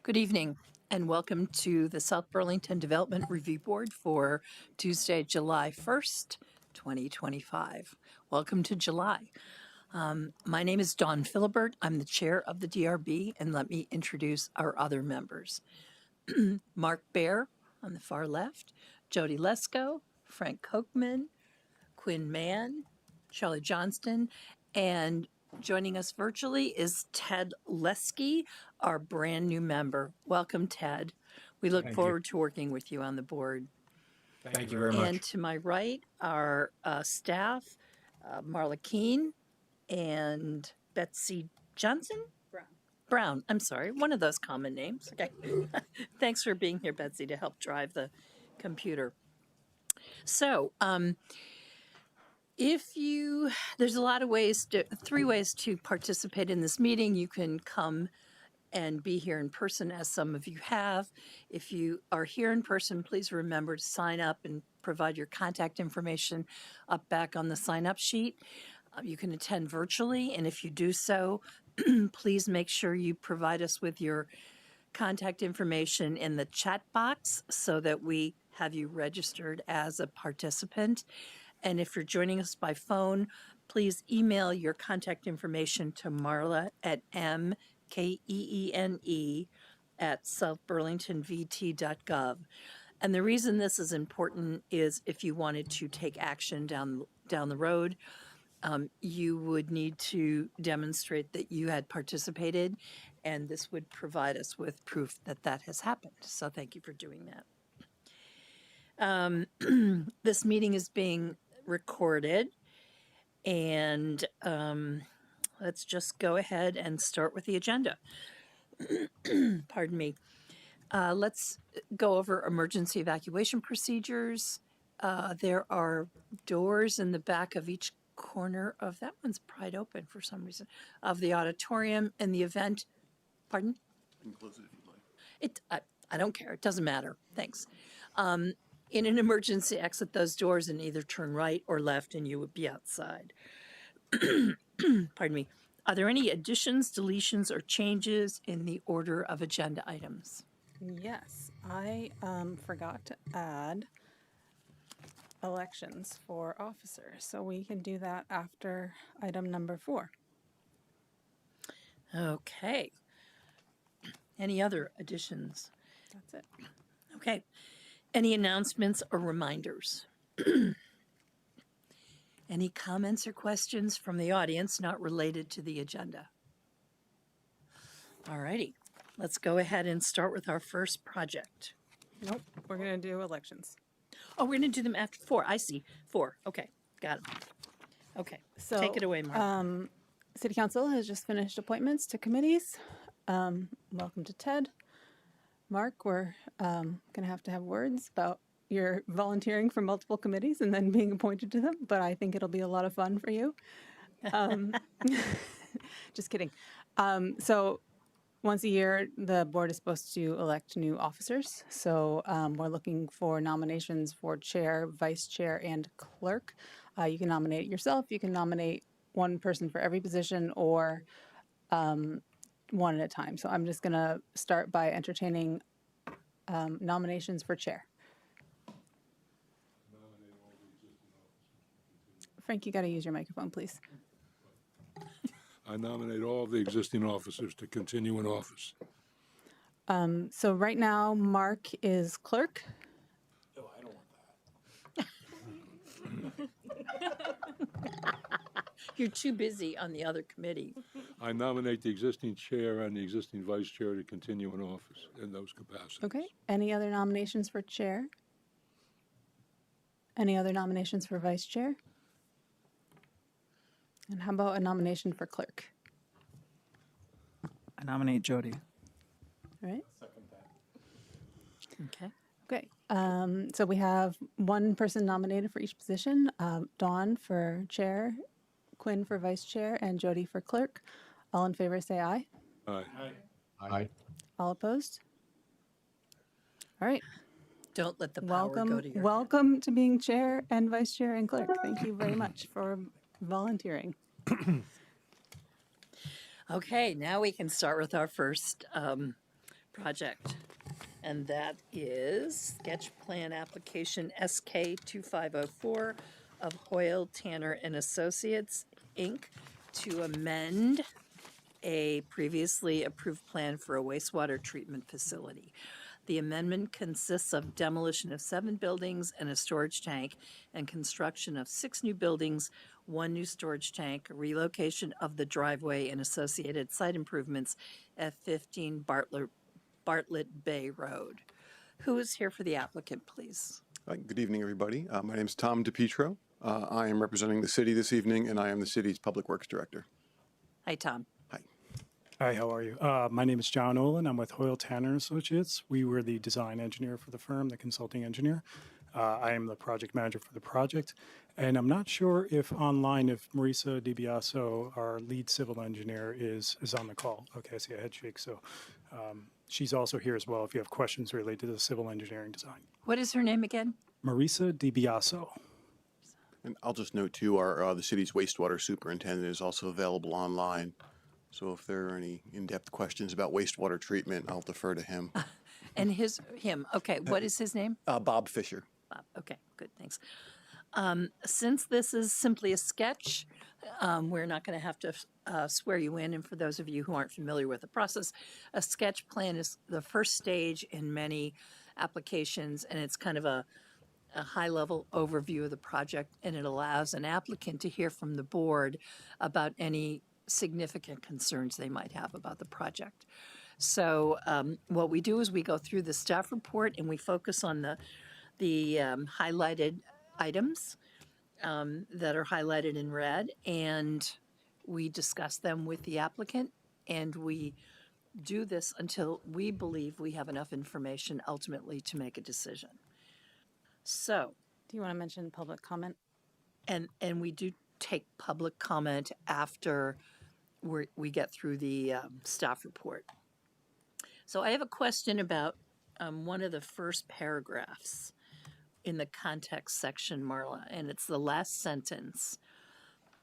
Good evening and welcome to the South Burlington Development Review Board for Tuesday, July 1st, 2025. Welcome to July. My name is Dawn Philibert. I'm the chair of the DRB, and let me introduce our other members. Mark Baer on the far left, Jody Lesko, Frank Kochman, Quinn Mann, Charlie Johnston, and joining us virtually is Ted Lesky, our brand new member. Welcome, Ted. We look forward to working with you on the board. Thank you very much. And to my right, our staff, Marla Keene and Betsy Johnson? Brown, I'm sorry, one of those common names. Okay. Thanks for being here, Betsy, to help drive the computer. So, there's a lot of ways, three ways to participate in this meeting. You can come and be here in person, as some of you have. If you are here in person, please remember to sign up and provide your contact information up back on the sign-up sheet. You can attend virtually, and if you do so, please make sure you provide us with your contact information in the chat box so that we have you registered as a participant. And if you're joining us by phone, please email your contact information to Marla at mkeene@southburlingtonvt.gov. And the reason this is important is if you wanted to take action down the road, you would need to demonstrate that you had participated, and this would provide us with proof that that has happened. So thank you for doing that. This meeting is being recorded, and let's just go ahead and start with the agenda. Pardon me. Let's go over emergency evacuation procedures. There are doors in the back of each corner of, that one's pried open for some reason, of the auditorium in the event. Pardon? You can close it if you'd like. I don't care. It doesn't matter. Thanks. In an emergency, exit those doors and either turn right or left and you would be outside. Pardon me. Are there any additions, deletions, or changes in the order of agenda items? Yes, I forgot to add elections for officers, so we can do that after item number 4. Okay. Any other additions? That's it. Okay. Any announcements or reminders? Any comments or questions from the audience not related to the agenda? All righty. Let's go ahead and start with our first project. Nope, we're going to do elections. Oh, we're going to do them after 4. I see. 4. Okay. Got it. Okay. So take it away, Mark. City Council has just finished appointments to committees. Welcome to Ted. Mark, we're going to have words about your volunteering for multiple committees and then being appointed to them, but I think it'll be a lot of fun for you. Just kidding. So once a year, the board is supposed to elect new officers. So we're looking for nominations for chair, vice chair, and clerk. You can nominate yourself. You can nominate one person for every position, or one at a time. So I'm just going to start by entertaining nominations for chair. Frank, you got to use your microphone, please. I nominate all of the existing officers to continue in office. So right now, Mark is clerk. Oh, I don't want that. You're too busy on the other committee. I nominate the existing chair and the existing vice chair to continue in office in those capacities. Okay. Any other nominations for chair? Any other nominations for vice chair? And how about a nomination for clerk? I nominate Jody. All right. Second that. Okay. Okay. So we have one person nominated for each position. Dawn for chair, Quinn for vice chair, and Jody for clerk. All in favor say aye. Aye. Aye. All opposed? All right. Don't let the power go to your head. Welcome to being chair and vice chair and clerk. Thank you very much for volunteering. Okay, now we can start with our first project. And that is sketch plan application SK 2504 of Hoyle, Tanner and Associates, Inc. to amend a previously approved plan for a wastewater treatment facility. The amendment consists of demolition of 7 buildings and a storage tank and construction of 6 new buildings, 1 new storage tank, relocation of the driveway and associated site improvements at 15 Bartlett Bay Road. Who is here for the applicant, please? Good evening, everybody. My name is Tom DePietro. I am representing the city this evening, and I am the city's Public Works Director. Hi, Tom. Hi. Hi, how are you? My name is John Olin. I'm with Hoyle, Tanner Associates. We were the design engineer for the firm, the consulting engineer. I am the project manager for the project. And I'm not sure if online, if Marisa DiBiaso, our lead civil engineer, is on the call. Okay, I see a head shake. So she's also here as well if you have questions related to the civil engineering design. What is her name again? Marisa DiBiaso. And I'll just note, too, the city's wastewater superintendent is also available online. So if there are any in-depth questions about wastewater treatment, I'll defer to him. And him. Okay, what is his name? Bob Fisher. Bob. Okay, good, thanks. Since this is simply a sketch, we're not going to have to swear you in. And for those of you who aren't familiar with the process, a sketch plan is the first stage in many applications, and it's kind of a high-level overview of the project, and it allows an applicant to hear from the board about any significant concerns they might have about the project. So what we do is we go through the staff report and we focus on the highlighted items that are highlighted in red, and we discuss them with the applicant, and we do this until we believe we have enough information ultimately to make a decision. So, Do you want to mention public comment? and we do take public comment after we get through the staff report. So I have a question about one of the first paragraphs in the context section, Marla, and it's the last sentence.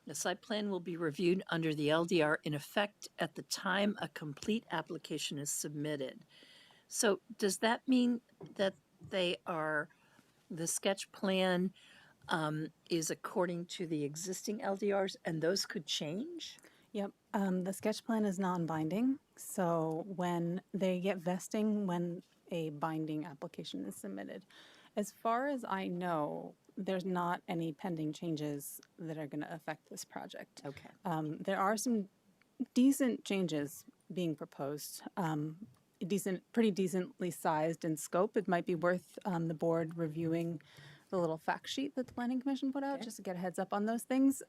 The site plan will be reviewed under the LDR in effect at the time a complete application is submitted. So does that mean that the sketch plan is according to the existing LDRs and those could change? Yep. The sketch plan is non-binding, so when they get vesting, when a binding application is submitted. As far as I know, there's not any pending changes that are going to affect this project. Okay. There are some decent changes being proposed, pretty decently sized in scope. It might be worth the board reviewing the little fact sheet that the Planning Commission put out, Okay. just to get a heads up on those things.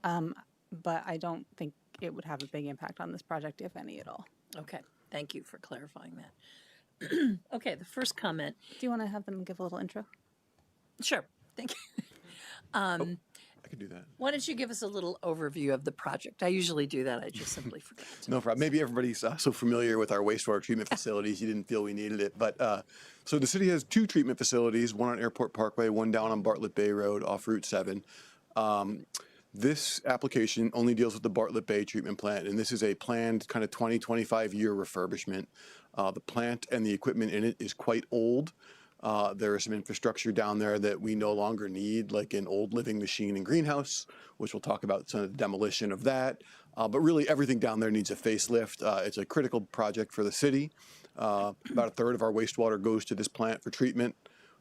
But I don't think it would have a big impact on this project, if any at all. Okay, thank you for clarifying that. Okay, the first comment. Do you want to have them give a little intro? Sure, thank you. I could do that. Why don't you give us a little overview of the project? I usually do that, I just simply forgot. No problem. Maybe everybody's so familiar with our wastewater treatment facilities, you didn't feel we needed it. But so the city has 2 treatment facilities, one on Airport Parkway, one down on Bartlett Bay Road off Route 7. This application only deals with the Bartlett Bay treatment plant, and this is a planned kind of 20-25 year refurbishment. The plant and the equipment in it is quite old. There is some infrastructure down there that we no longer need, like an old living machine and greenhouse, which we'll talk about some of the demolition of that. But really everything down there needs a facelift. It's a critical project for the city. About a third of our wastewater goes to this plant for treatment,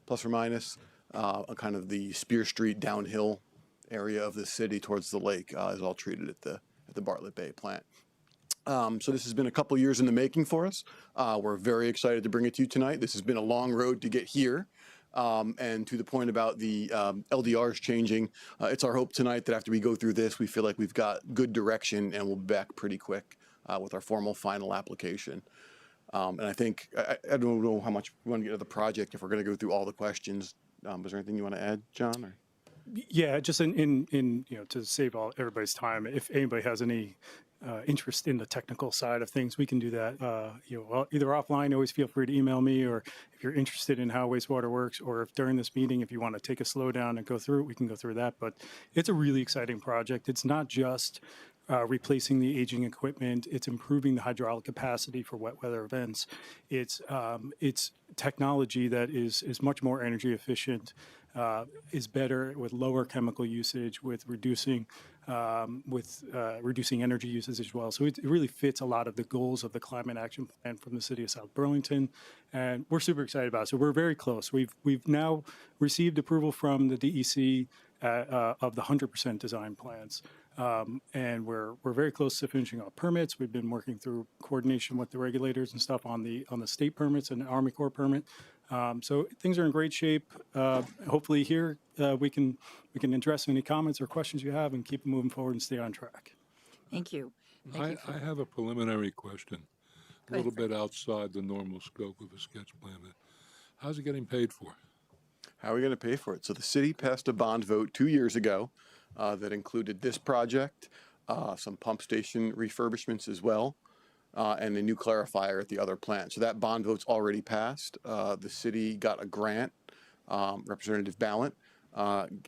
plus or minus. Kind of the Spear Street downhill area of the city towards the lake is all treated at the Bartlett Bay plant. So this has been a couple years in the making for us. We're very excited to bring it to you tonight. This has been a long road to get here. And to the point about the LDRs changing, it's our hope tonight that after we go through this, we feel like we've got good direction and we'll be back pretty quick with our formal final application. And I think, I don't know how much we want to get to the project, if we're going to go through all the questions. Is there anything you want to add, John? Or? Yeah, just in to save everybody's time, if anybody has any interest in the technical side of things, we can do that. Either offline, always feel free to email me, or if you're interested in how wastewater works, or if during this meeting, if you want to take a slow down and go through it, we can go through that. But it's a really exciting project. It's not just replacing the aging equipment. It's improving the hydraulic capacity for wet weather events. It's technology that is much more energy efficient, is better with lower chemical usage, with reducing energy usage as well. So it really fits a lot of the goals of the climate action plan from the city of South Burlington, and we're super excited about it. So we're very close. We've now received approval from the DEC of the 100% design plans. And we're very close to finishing up permits. We've been working through coordination with the regulators and stuff on the state permits and the Army Corps permit. So things are in great shape. Hopefully here we can address any comments or questions you have and keep moving forward and stay on track. Thank you. I have a preliminary question, a ahead, little bit outside the normal scope of a sketch plan. How's it getting paid for? How are we going to pay for it? So the city passed a bond vote 2 years ago that included this project, some pump station refurbishments as well, and a new clarifier at the other plant. So that bond vote's already passed. The city got a grant. Representative Ballant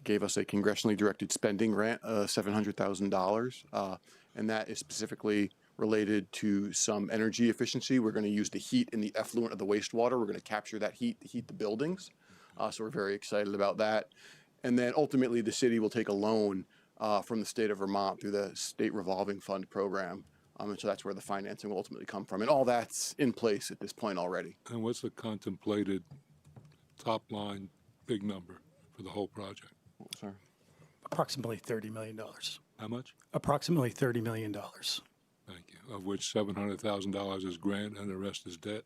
gave us a congressionally directed spending grant of $700,000, and that is specifically related to some energy efficiency. We're going to use the heat in the effluent of the wastewater. We're going to capture that heat to heat the buildings. So we're very excited about that. And then ultimately the city will take a loan from the state of Vermont through the state revolving fund program. And so that's where the financing will ultimately come from. And all that's in place at this point already. And what's the contemplated top line big number for the whole project? Sorry. Approximately $30 million. How much? Approximately $30 million. Thank you. Of which $700,000 is grant and the rest is debt?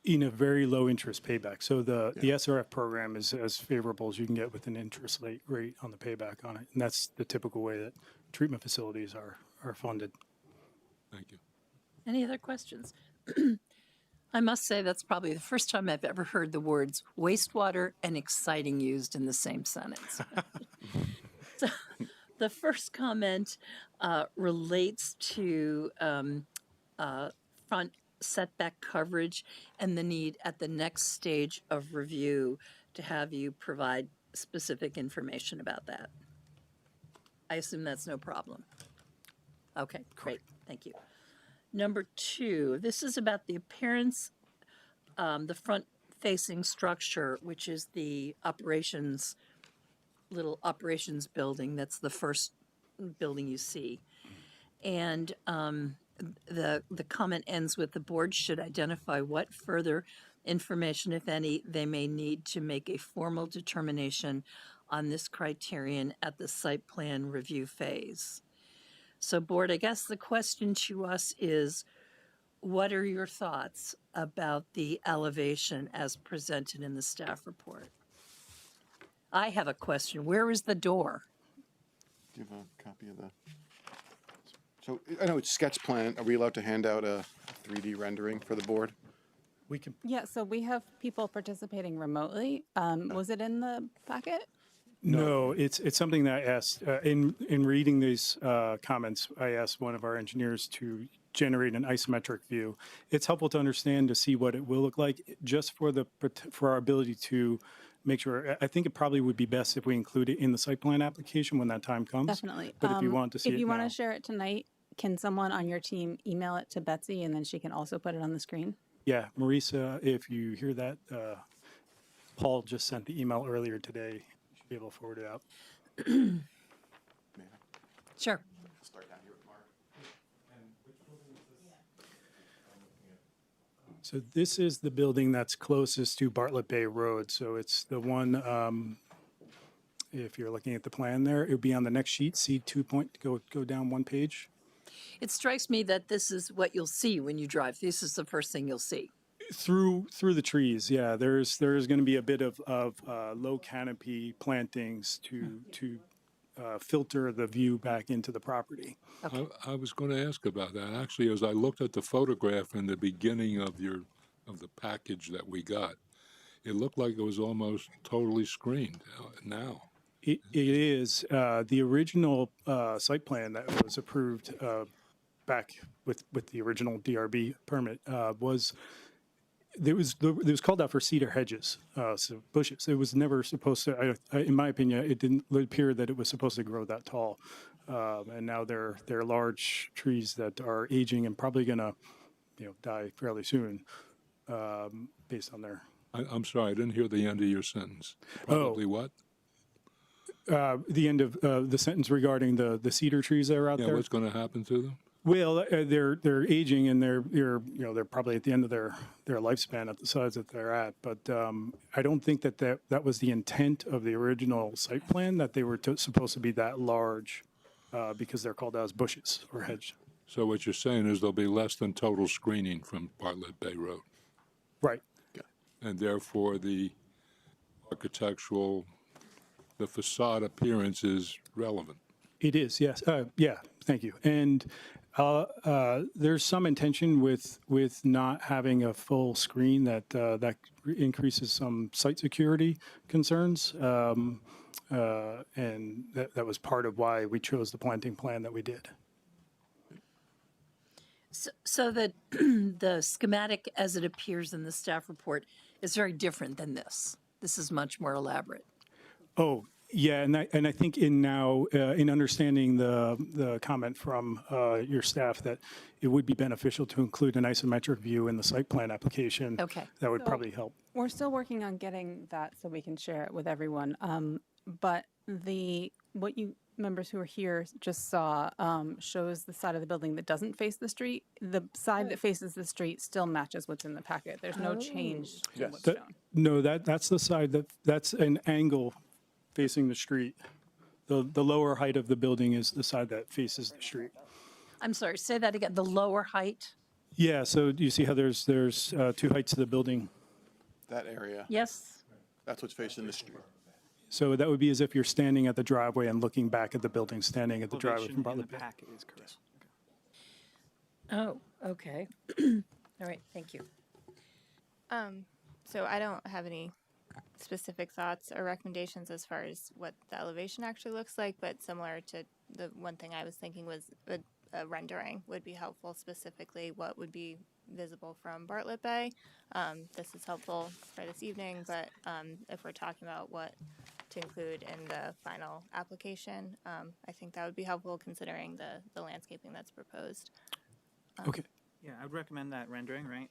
In a very low interest payback. So the SRF program is as favorable as you can get with an interest rate on the payback on it. And that's the typical way that treatment facilities are funded. Thank you. Any other questions? I must say that's probably the first time I've ever heard the words wastewater and exciting used in the same sentence. So the first comment relates to front setback coverage and the need at the next stage of review to have you provide specific information about that. I assume that's no problem. Okay, great, thank you. Number 2, this is about the appearance, the front-facing structure, which is the little operations building. That's the first building you see. And the comment ends with the board should identify what further information, if any, they may need to make a formal determination on this criterion at the site plan review phase. So board, I guess the question to us is, what are your thoughts about the elevation as presented in the staff report? I have a question. Where is the door? Do you have a copy of the? So I know it's sketch plan. Are we allowed to hand out a 3D rendering for the board? We can. Yeah, so we have people participating remotely. Was it in the packet? No, it's something that I asked in reading these comments. I asked one of our engineers to generate an isometric view. It's helpful to understand to see what it will look like, just for our ability to make sure. I think it probably would be best if we include it in the site plan application when that time comes. Definitely. But if you want to see it if you want now. to share it tonight, can someone on your team email it to Betsy and then she can also put it on the screen? Yeah, Marisa, if you hear that, Paul just sent the email earlier today. You should be able to forward it out. Sure. Start down here with Mark. So this is the building that's closest to Bartlett Bay Road. So it's the one, if you're looking at the plan there, it would be on the next sheet, C2 point, go down one page. It strikes me that this is what you'll see when you drive. This is the first thing you'll see. Through the trees, yeah. There's going to be a bit of low canopy plantings to filter the view back into the property. I was going to ask about that. Actually, as I looked at the photograph in the beginning of the package that we got, it looked like it was almost totally screened now. It is the original site plan that was approved back with the original DRB permit was called out for cedar hedges, so bushes. It was never supposed to. In my opinion, it didn't appear that it was supposed to grow that tall. and now they're large trees that are aging and probably going to, die fairly soon, based on their. I'm sorry, I didn't hear the end of your sentence. Probably what? The end of the sentence regarding the cedar trees that are out Yeah, there. what's going to happen to them? Well, they're aging and they're probably at the end of their lifespan at the size that they're at. But I don't think that was the intent of the original site plan, that they were supposed to be that large, because they're called as bushes or hedge. So what you're saying is there'll be less than total screening from Bartlett Bay Road, Right. and therefore the architectural, the facade appearance is relevant. It is, yes. Yeah, thank you. And there's some intention with not having a full screen that increases some site security concerns. And that was part of why we chose the planting plan that we did. So that the schematic as it appears in the staff report is very different than this. This is much more elaborate. Oh, yeah, and I think in understanding the comment from your staff that it would be beneficial to include an isometric view in the site plan application. Okay. That would So- probably help. We're still working on getting that so we can share it with everyone. But what you members who are here just saw shows the side of the building that doesn't face the street. The side that faces the street still matches what's in the packet. There's no change to Yes. what's That- shown. No, that's the side that's an angle facing the street. The lower height of the building is the side that faces the street. I'm sorry, say that again. The lower height? Yeah, so do you see how there's two heights of the building? That area, Yes? that's what's facing the street. So that would be as if you're standing at the driveway and looking back at the building, standing at the driveway Elevation from in the Bartlett Bay. packet is correct. Oh, okay. All right, thank you. So I don't have any specific thoughts or recommendations as far as what the elevation actually looks like, but similar to the one thing I was thinking was a rendering would be helpful, specifically what would be visible from Bartlett Bay. This is helpful for this evening, but if we're talking about what to include in the final application, I think that would be helpful considering the landscaping that's proposed. Okay. Yeah, I would recommend that rendering, right?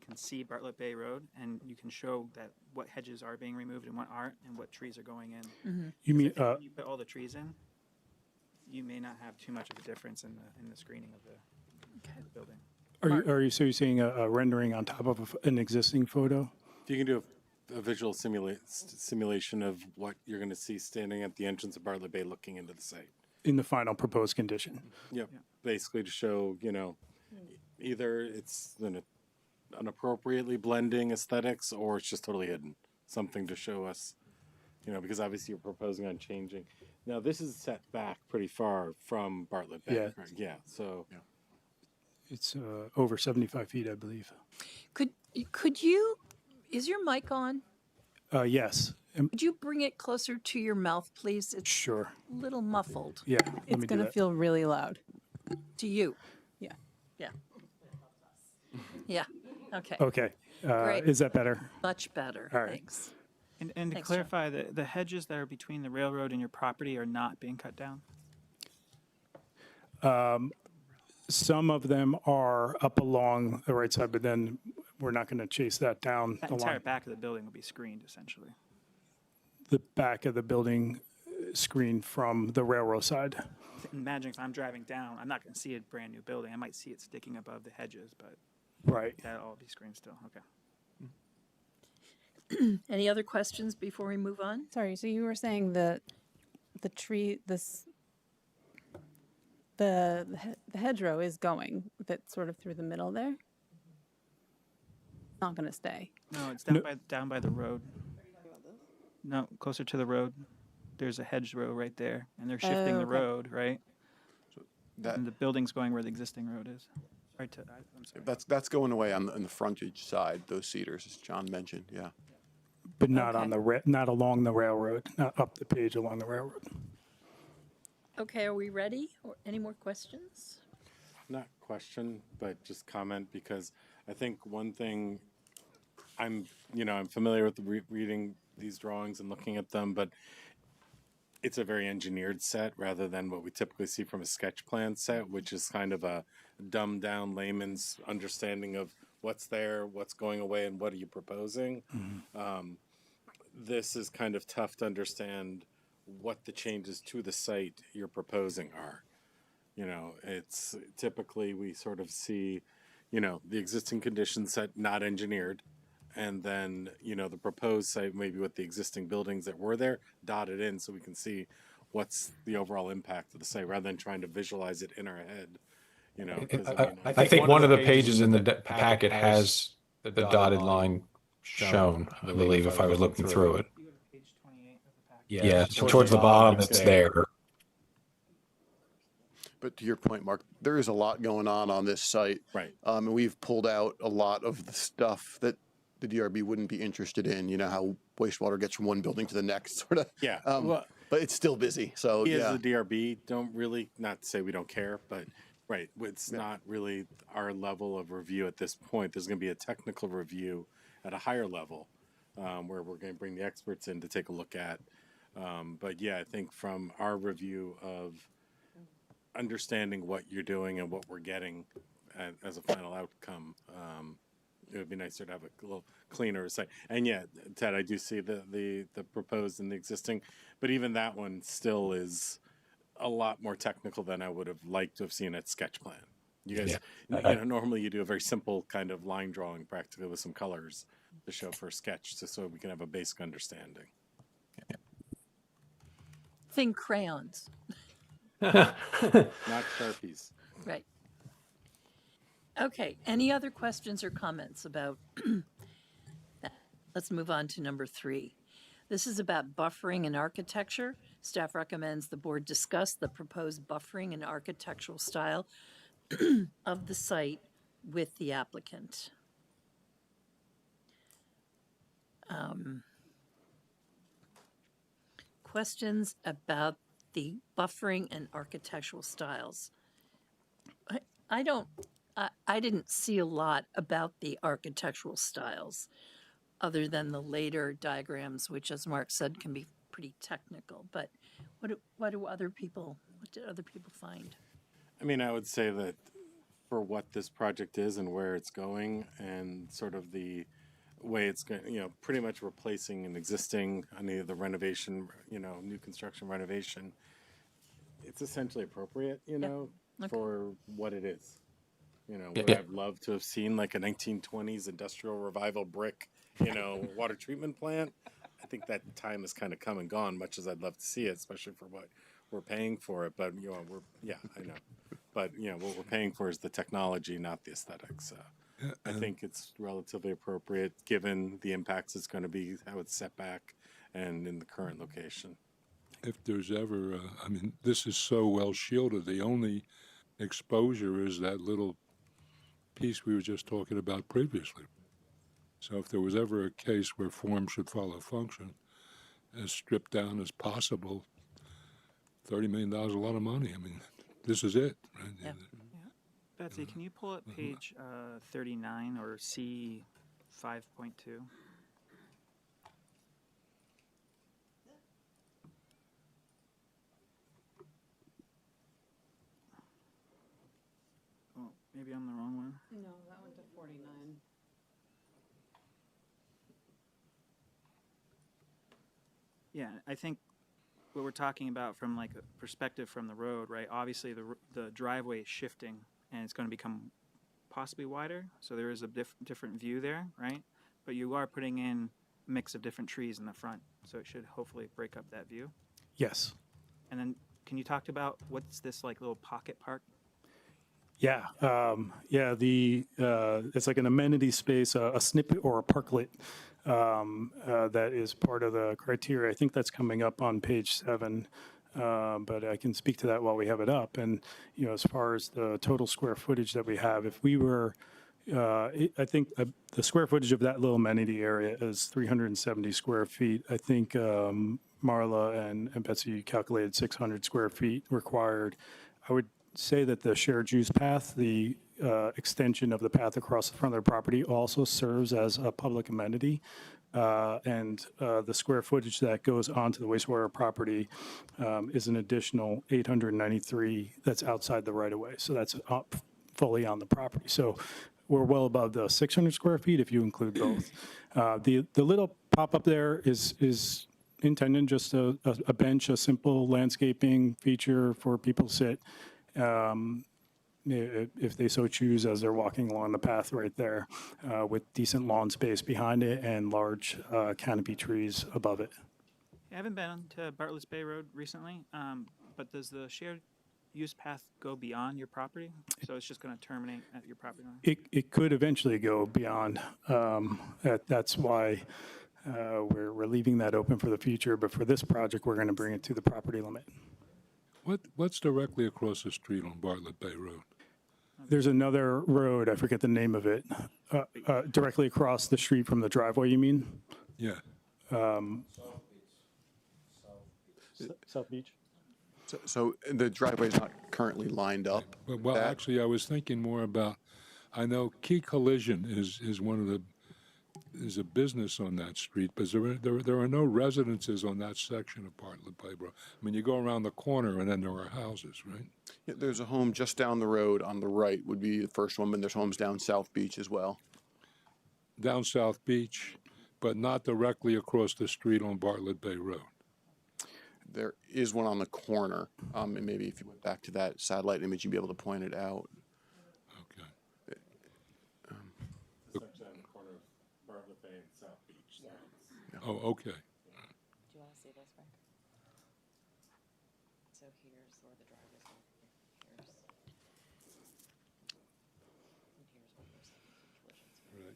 Can see Bartlett Bay Road, and you can show that what hedges are being removed and what aren't, and what trees are going in. You mean, If you put all the trees in, you may not have too much of a difference in the screening of the building. are you saying a rendering on top of an existing photo? If you can do a visual simulation of what you're going to see standing at the entrance of Bartlett Bay looking into the site. In the final proposed condition? Yep. Basically to show, either it's an appropriately blending aesthetics or it's just totally hidden. Something to show us, because obviously you're proposing on changing. Now, this is set back pretty far from Bartlett Bay. Yeah. Right? Yeah. So It's over 75 feet, I believe. Could you, is your mic on? Yes, Could you bring it closer to your mouth, please? It's sure. a little muffled Yeah, let It's me do going to that. feel really loud. to you. Yeah. Yeah. Yeah, okay. Okay, Great. is that better? Much better, All right. thanks. And to Thanks, John. clarify, the hedges that are between the railroad and your property are not being cut down? Some of them are up along the right side, but then we're not going to chase that down That entire along back of the building will be screened, essentially. the back of the building, screened from the railroad side. Imagine if I'm driving down, I'm not going to see a brand-new building. I might see it sticking above the hedges, but Right. that'll all be screened still. Okay. Any other questions before we move on? Sorry, so you were saying the tree, the hedgerow is going, that's sort of through the middle there? Not going to stay. No, it's No. down by the road. No, closer to the road. There's a hedgerow right there, and they're shifting the okay. road, right? That, And the building's going where the existing road is. Right to, I'm sorry. that's going away on the frontage side, those cedars, as John mentioned, yeah. But not on Okay. not along the railroad, not up the page along the railroad. Okay, are we ready? Or any more questions? not question, but just comment, because I think one thing I'm familiar with reading these drawings and looking at them, but it's a very engineered set rather than what we typically see from a sketch plan set, which is kind of a dumbed down layman's understanding of what's there, what's going away, and what are you proposing. This is kind of tough to understand what the changes to the site you're proposing are. You know, it's typically we sort of see, you know, the existing condition set not engineered, and then, you know, the proposed site maybe with the existing buildings that were there dotted in so we can see what's the overall impact of the site rather than trying to visualize it in our head. You know, 'cause, I think one of the pages in the packet has the dotted line shown, I believe, if I was looking through it. You go to page 28 of the packet. Yeah, so towards the bottom, it's there. But to your point, Mark, there is a lot going on this site. Right. And we've pulled out a lot of the stuff that the DRB wouldn't be interested in, you know, how wastewater gets from one building to the next, sort of. Yeah. But it's still busy, so We yeah. as the DRB don't really, not to say we don't care, but right, it's not really our level of review at this point. There's going to be a technical review at a higher level where we're going to bring the experts in to take a look at. But yeah, I think from our review of understanding what you're doing and what we're getting as a final outcome, it would be nicer to have a little cleaner site. And yeah, Ted, I do see the proposed and the existing, but even that one still is a lot more technical than I would have liked to have seen at sketch plan. You guys, you know, normally you do a very simple kind of line drawing practically with some colors to show for a sketch just so we can have a basic understanding. Think crayons. Not Sharpies. Right. Okay, any other questions or comments about that? Let's move on to number 3. This is about buffering and architecture. Staff recommends the board discuss the proposed buffering and architectural style of the site with the applicant. Questions about the buffering and architectural styles. I didn't see a lot about the architectural styles other than the later diagrams, which, as Mark said, can be pretty technical. But what did other people find? I mean, I would say that for what this project is and where it's going and sort of the way it's going, you know, pretty much replacing an existing, any of the renovation, you know, new construction renovation, it's essentially appropriate, you know, for what it is. You know, would I've loved to have seen like a 1920s industrial revival brick, you know, water treatment plant. I think that time has kind of come and gone, much as I'd love to see it, especially for what we're paying for it. But, you know, I know. But, you know, what we're paying for is the technology, not the aesthetics. So I think it's relatively appropriate given the impacts it's going to be, how it's set back and in the current location. If there's ever, I mean, this is so well shielded. The only exposure is that little piece we were just talking about previously. So if there was ever a case where form should follow function, as stripped down as possible, $30 million is a lot of money. I mean, this is it. Right? Yeah. Betsy, can you pull up page 39 or C 5.2? Oh, maybe I'm the wrong one. No, that went to 49. Yeah, I think what we're talking about from like a perspective from the road, right? Obviously, the driveway is shifting, and it's going to become possibly wider. So there is a different view there, right? But you are putting in a mix of different trees in the front, so it should hopefully break up that view. Yes. And then, can you talk about what's this like little pocket park? Yeah, it's like an amenity space, a snippet or a parklet that is part of the criteria. I think that's coming up on page 7, but I can speak to that while we have it up. And, you know, as far as the total square footage that we have, if we were, I think the square footage of that little amenity area is 370 square feet. I think Marla and Betsy calculated 600 square feet required. I would say that the shared use path, the extension of the path across the front of their property also serves as a public amenity. and the square footage that goes onto the wastewater property is an additional 893 that's outside the right-of-way. So that's up fully on the property. So we're well above the 600 square feet if you include both. The little pop-up there is intended just a bench, a simple landscaping feature for people to sit if they so choose as they're walking along the path right there with decent lawn space behind it and large canopy trees above it. I haven't been to Bartlett's Bay Road recently, but does the shared use path go beyond your property? So it's just going to terminate at your property line? It could eventually go beyond. That's why we're leaving that open for the future. But for this project, we're going to bring it to the property limit. What's directly across the street on Bartlett Bay Road? There's another road, I forget the name of it, directly across the street from the driveway, you mean? Yeah. South Beach. So the driveway is not currently lined up. Well, That- actually, I was thinking more about, I know Key Collision is one of the, is a business on that street, but there are no residences on that section of Bartlett Bay Road. I mean, you go around the corner and then there are houses, right? Yeah, there's a home just down the road on the right would be the first one, but there's homes down South Beach as well. Down South Beach, but not directly across the street on Bartlett Bay Road. There is one on the corner, and maybe if you went back to that satellite image, you'd be able to point it out. Okay. Section on the corner of Bartlett Bay and South Beach. Oh, okay. Do you want to see this, Frank? So here's where the driveway's going. Here's. And here's where there's collisions. Right.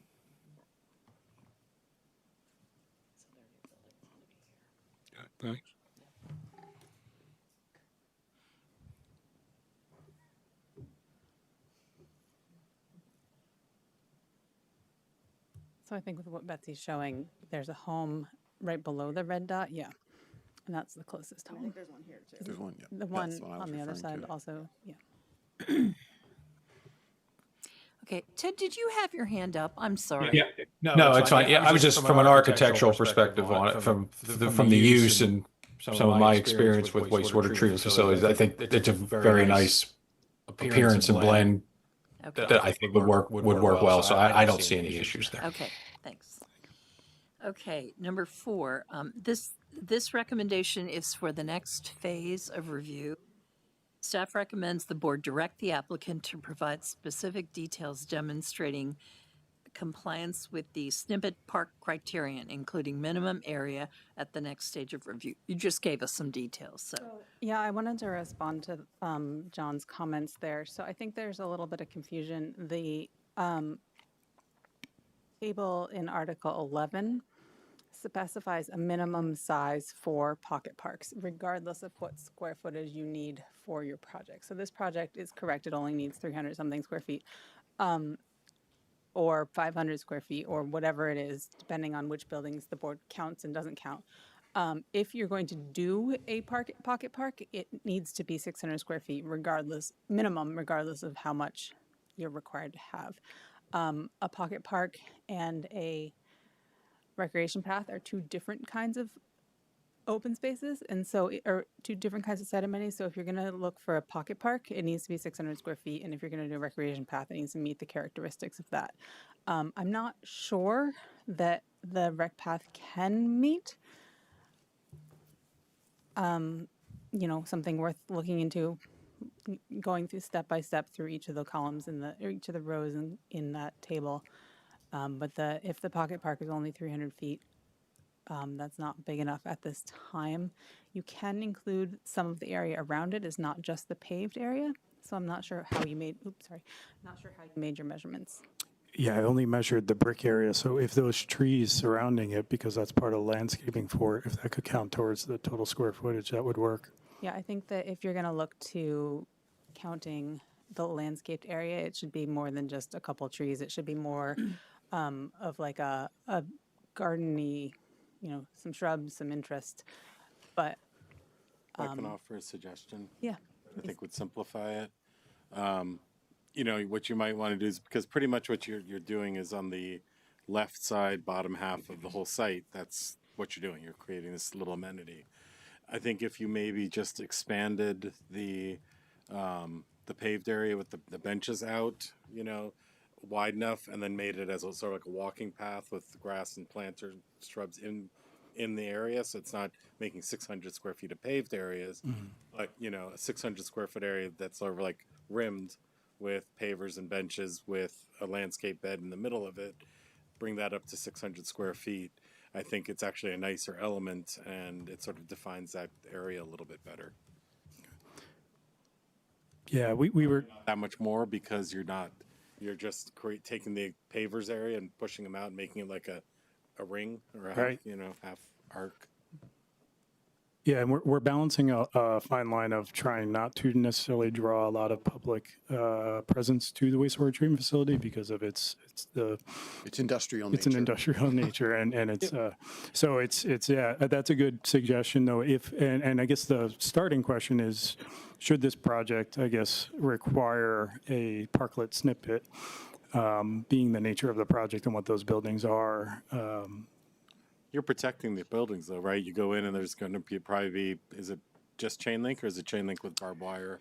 So their new building's going to be here. Yeah, thanks. So I think with what Betsy's showing, there's a home right below the red dot, yeah. And that's the closest home. There's one, yeah. The That's one the one I was on the other referring side to. also, yeah. Okay, Ted, did you have your hand up? I'm sorry. Yeah, no, it's fine. Yeah, I was just from an architectural perspective on it, from the use and some of my experience with wastewater treatment facilities. I think it's a very nice appearance and blend Okay. that I think would work well. So I don't see any issues there. Okay, thanks. Okay, number 4, this recommendation is for the next phase of review. Staff recommends the board direct the applicant to provide specific details demonstrating compliance with the snippet park criterion, including minimum area at the next stage of review. You just gave us some details, so. Yeah, I wanted to respond to John's comments there. So I think there's a little bit of confusion. The table in Article 11 specifies a minimum size for pocket parks, regardless of what square footage you need for your project. So this project is correct. It only needs 300 something square feet. Or 500 square feet, or whatever it is, depending on which buildings the board counts and doesn't count. If you're going to do a pocket park, it needs to be 600 square feet, minimum, regardless of how much you're required to have. A pocket park and a recreation path are two different kinds of open spaces, and so, or two different kinds of site amenities. So if you're going to look for a pocket park, it needs to be 600 square feet, and if you're going to do a recreation path, it needs to meet the characteristics of that. I'm not sure that the rec path can meet, something worth looking into, going through step by step through each of the columns or each of the rows in that table. But if the pocket park is only 300 feet, that's not big enough at this time. You can include some of the area around it. It's not just the paved area. So I'm not sure how you made, not sure how you made your measurements. Yeah, I only measured the brick area. So if those trees surrounding it, because that's part of landscaping for it, if that could count towards the total square footage, that would work. Yeah, I think that if you're going to look to counting the landscaped area, it should be more than just a couple trees. It should be more of like a garden-y, some shrubs, some interest. But I can offer a suggestion. yeah, I think would simplify it. What you might want to do is, because pretty much what you're doing is on the left side, bottom half of the whole site, that's what you're doing. You're creating this little amenity. I think if you maybe just expanded the paved area with the benches out, you know, wide enough, and then made it as a sort of like a walking path with grass and plants or shrubs in the area, so it's not making 600 square feet of paved areas, but you know, a 600 square foot area that's sort of like rimmed with pavers and benches with a landscape bed in the middle of it. Bring that up to 600 square feet. I think it's actually a nicer element, and it sort of defines that area a little bit better. Yeah, we were, That much more because you're just taking the pavers area and pushing them out and making it like a ring or a half, Right. you know, half arc. yeah, and we're balancing a fine line of trying not to necessarily draw a lot of public presence to the wastewater treatment facility because of its industrial it's nature. an industrial nature, and it's so it's yeah, that's a good suggestion though. And I guess the starting question is, should this project, I guess, require a parklet snippet, being the nature of the project and what those buildings are? You're protecting the buildings though, right? You go in and there's going to probably be, is it just chain link or is it chain link with barbed wire?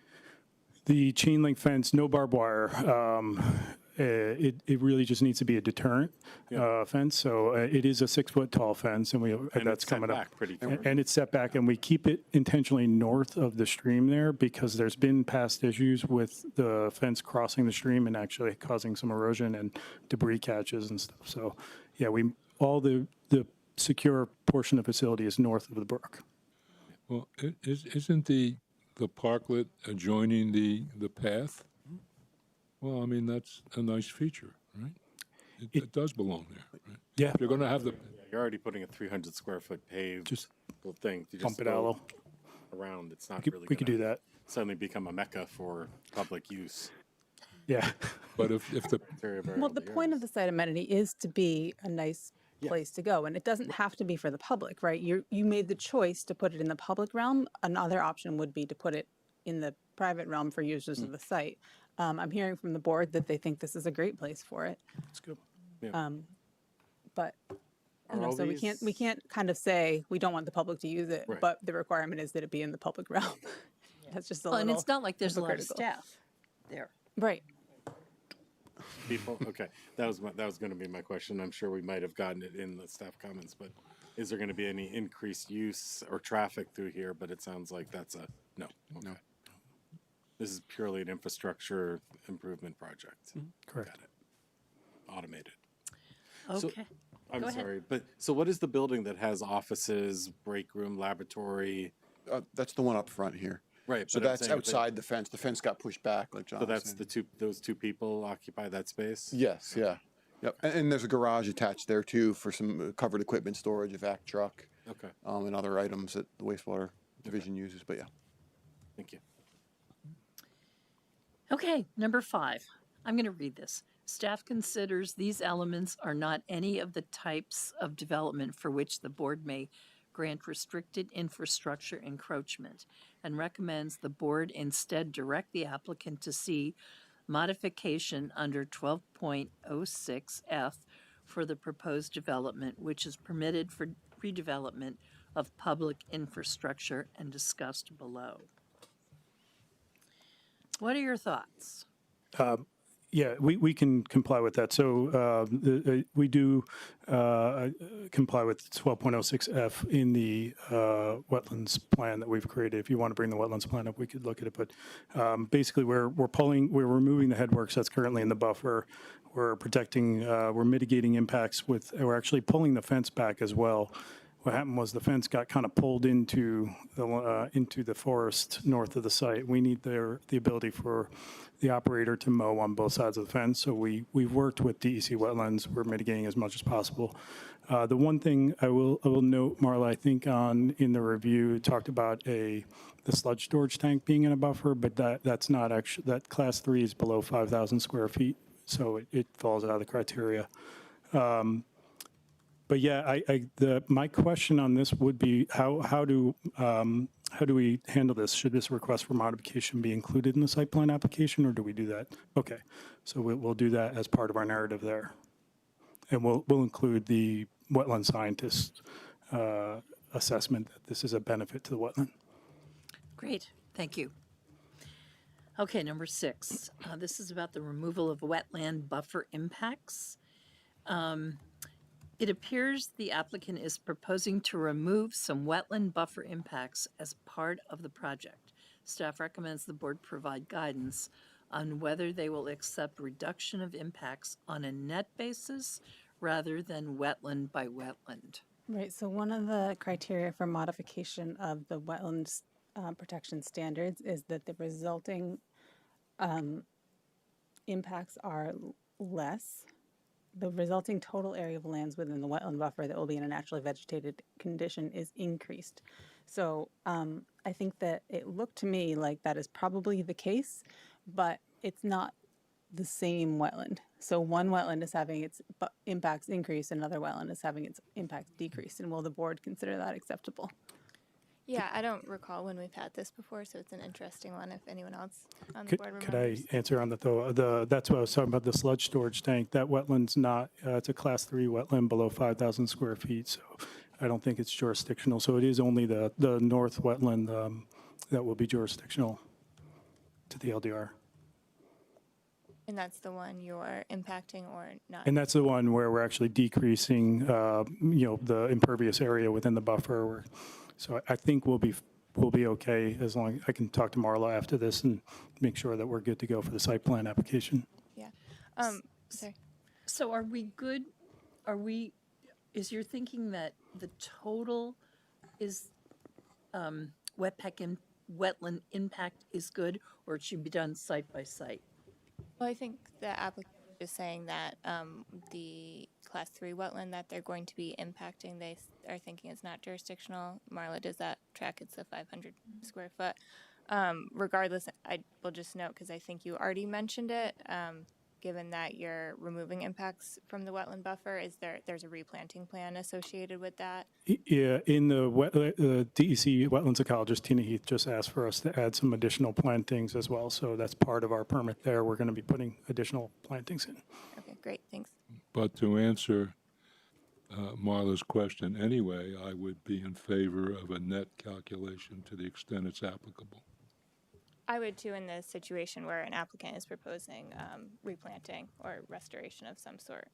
The chain link fence, no barbed wire. It really just needs to be a deterrent fence. So it is a 6 foot tall fence, and And that's it's set coming back up. pretty far. And it's set back, and we keep it intentionally north of the stream there because there's been past issues with the fence crossing the stream and actually causing some erosion and debris catches and stuff. So, yeah, all the secure portion of the facility is north of the brook. Well, isn't the parklet adjoining the path? Well, I mean, that's a nice feature, right? It does belong there, right? Yeah, If you're going to have the, You're already putting a 300 square foot paved just little thing. You pump just it out a go little. around. It's not We really could do gonna that. suddenly become a mecca for public use. Yeah. but if the, Very, very Well, the early point of years. the site amenity is to be a nice place to go, and it doesn't have to be for the public, right? You made the choice to put it in the public realm. Another option would be to put it in the private realm for users of the site. I'm hearing from the board that they think this is a great place for it. That's good. But Are you know, all so we these- can't kind of say we don't want the public to use it, Right. but the requirement is that it be in the public realm. That's just a Well, and little it's not like there's a lot of hypocritical. staff there. Right. People, okay, that was going to be my question. I'm sure we might have gotten it in the staff comments, but is there going to be any increased use or traffic through here? But it sounds like that's a no. Okay. No. This is purely an infrastructure improvement project. Correct. Got it. Automated. Okay. So, I'm Go ahead. sorry, but so what is the building that has offices, break room, laboratory? That's the one up front here. Right. So but I'm that's saying that- outside the fence. The fence got pushed back, like John So was that's saying. those two people occupy that space? Yes, yeah. Yep. And there's a garage attached there too for some covered equipment storage, a vac truck, Okay, and other items that the wastewater division uses. But yeah. thank you. Okay, number 5. I'm going to read this. Staff considers these elements are not any of the types of development for which the board may grant restricted infrastructure encroachment and recommends the board instead direct the applicant to see modification under 12.06F for the proposed development, which is permitted for redevelopment of public infrastructure and discussed below. What are your thoughts? Yeah, we can comply with that. So we do comply with 12.06F in the wetlands plan that we've created. If you want to bring the wetlands plan up, we could look at it. But basically, we're removing the headworks that's currently in the buffer. We're protecting, we're mitigating impacts we're actually pulling the fence back as well. What happened was the fence got kind of pulled into the forest north of the site. We need the ability for the operator to mow on both sides of the fence. So we've worked with DEC Wetlands. We're mitigating as much as possible. The one thing I will note, Marla, I think in the review it talked about the sludge storage tank being in a buffer, but that's not actually, that class 3 is below 5,000 square feet, so it falls out of the criteria. But yeah, my question on this would be how do we handle this? Should this request for modification be included in the site plan application, or do we do that? Okay, so we'll do that as part of our narrative there. And we'll include the wetland scientist assessment that this is a benefit to the wetland. Great, thank you. Okay, number 6. This is about the removal of wetland buffer impacts. It appears the applicant is proposing to remove some wetland buffer impacts as part of the project. Staff recommends the board provide guidance on whether they will accept reduction of impacts on a net basis rather than wetland by wetland. Right, so one of the criteria for modification of the wetlands protection standards is that the resulting impacts are less. The resulting total area of lands within the wetland buffer that will be in a naturally vegetated condition is increased. So I think that it looked to me like that is probably the case, but it's not the same wetland. So one wetland is having its impacts increase, another wetland is having its impacts decrease. And will the board consider that acceptable? Yeah, I don't recall when we've had this before, so it's an interesting one if anyone else on the board Could I remembers. answer on that though? That's what I was talking about, the sludge storage tank. That wetland's not, it's a class 3 wetland below 5,000 square feet. So I don't think it's jurisdictional. So it is only the north wetland that will be jurisdictional to the LDR. And that's the one you're impacting or not? And that's the one where we're actually decreasing, the impervious area within the buffer. So I think we'll be okay as long as I can talk to Marla after this and make sure that we're good to go for the site plan application. Yeah. Sorry. So are we good? Is your thinking that the total is wetland impact is good, or it should be done site by site? Well, I think the applicant is saying that the class 3 wetland that they're going to be impacting, they are thinking is not jurisdictional. Marla, does that track? It's a 500 square foot. Regardless, I will just note, because I think you already mentioned it, given that you're removing impacts from the wetland buffer, there's a replanting plan associated with that? Yeah, in the DEC wetlands ecologist, Tina Heath, just asked for us to add some additional plantings as well. So that's part of our permit there. We're going to be putting additional plantings in. Okay, great, thanks. But to answer Marla's question anyway, I would be in favor of a net calculation to the extent it's applicable. I would too, in the situation where an applicant is proposing replanting or restoration of some sort.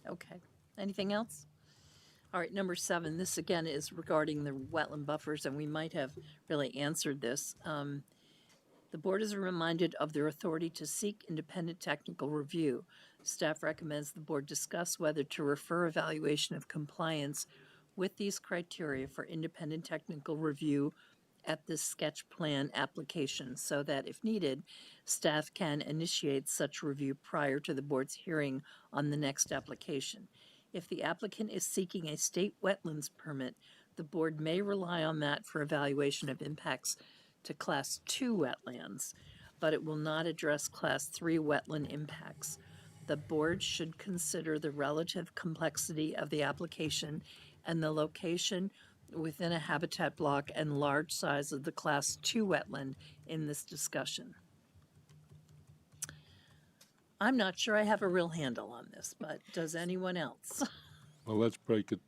Okay. Anything else? All right, number 7, this again is regarding the wetland buffers, and we might have really answered this. The board is reminded of their authority to seek independent technical review. Staff recommends the board discuss whether to refer evaluation of compliance with these criteria for independent technical review at this sketch plan application, so that if needed, staff can initiate such review prior to the board's hearing on the next application. If the applicant is seeking a state wetlands permit, the board may rely on that for evaluation of impacts to class 2 wetlands, but it will not address class 3 wetland impacts. The board should consider the relative complexity of the application and the location within a habitat block and large size of the class 2 wetland in this discussion. I'm not sure I have a real handle on this, but does anyone else? Well, let's break it.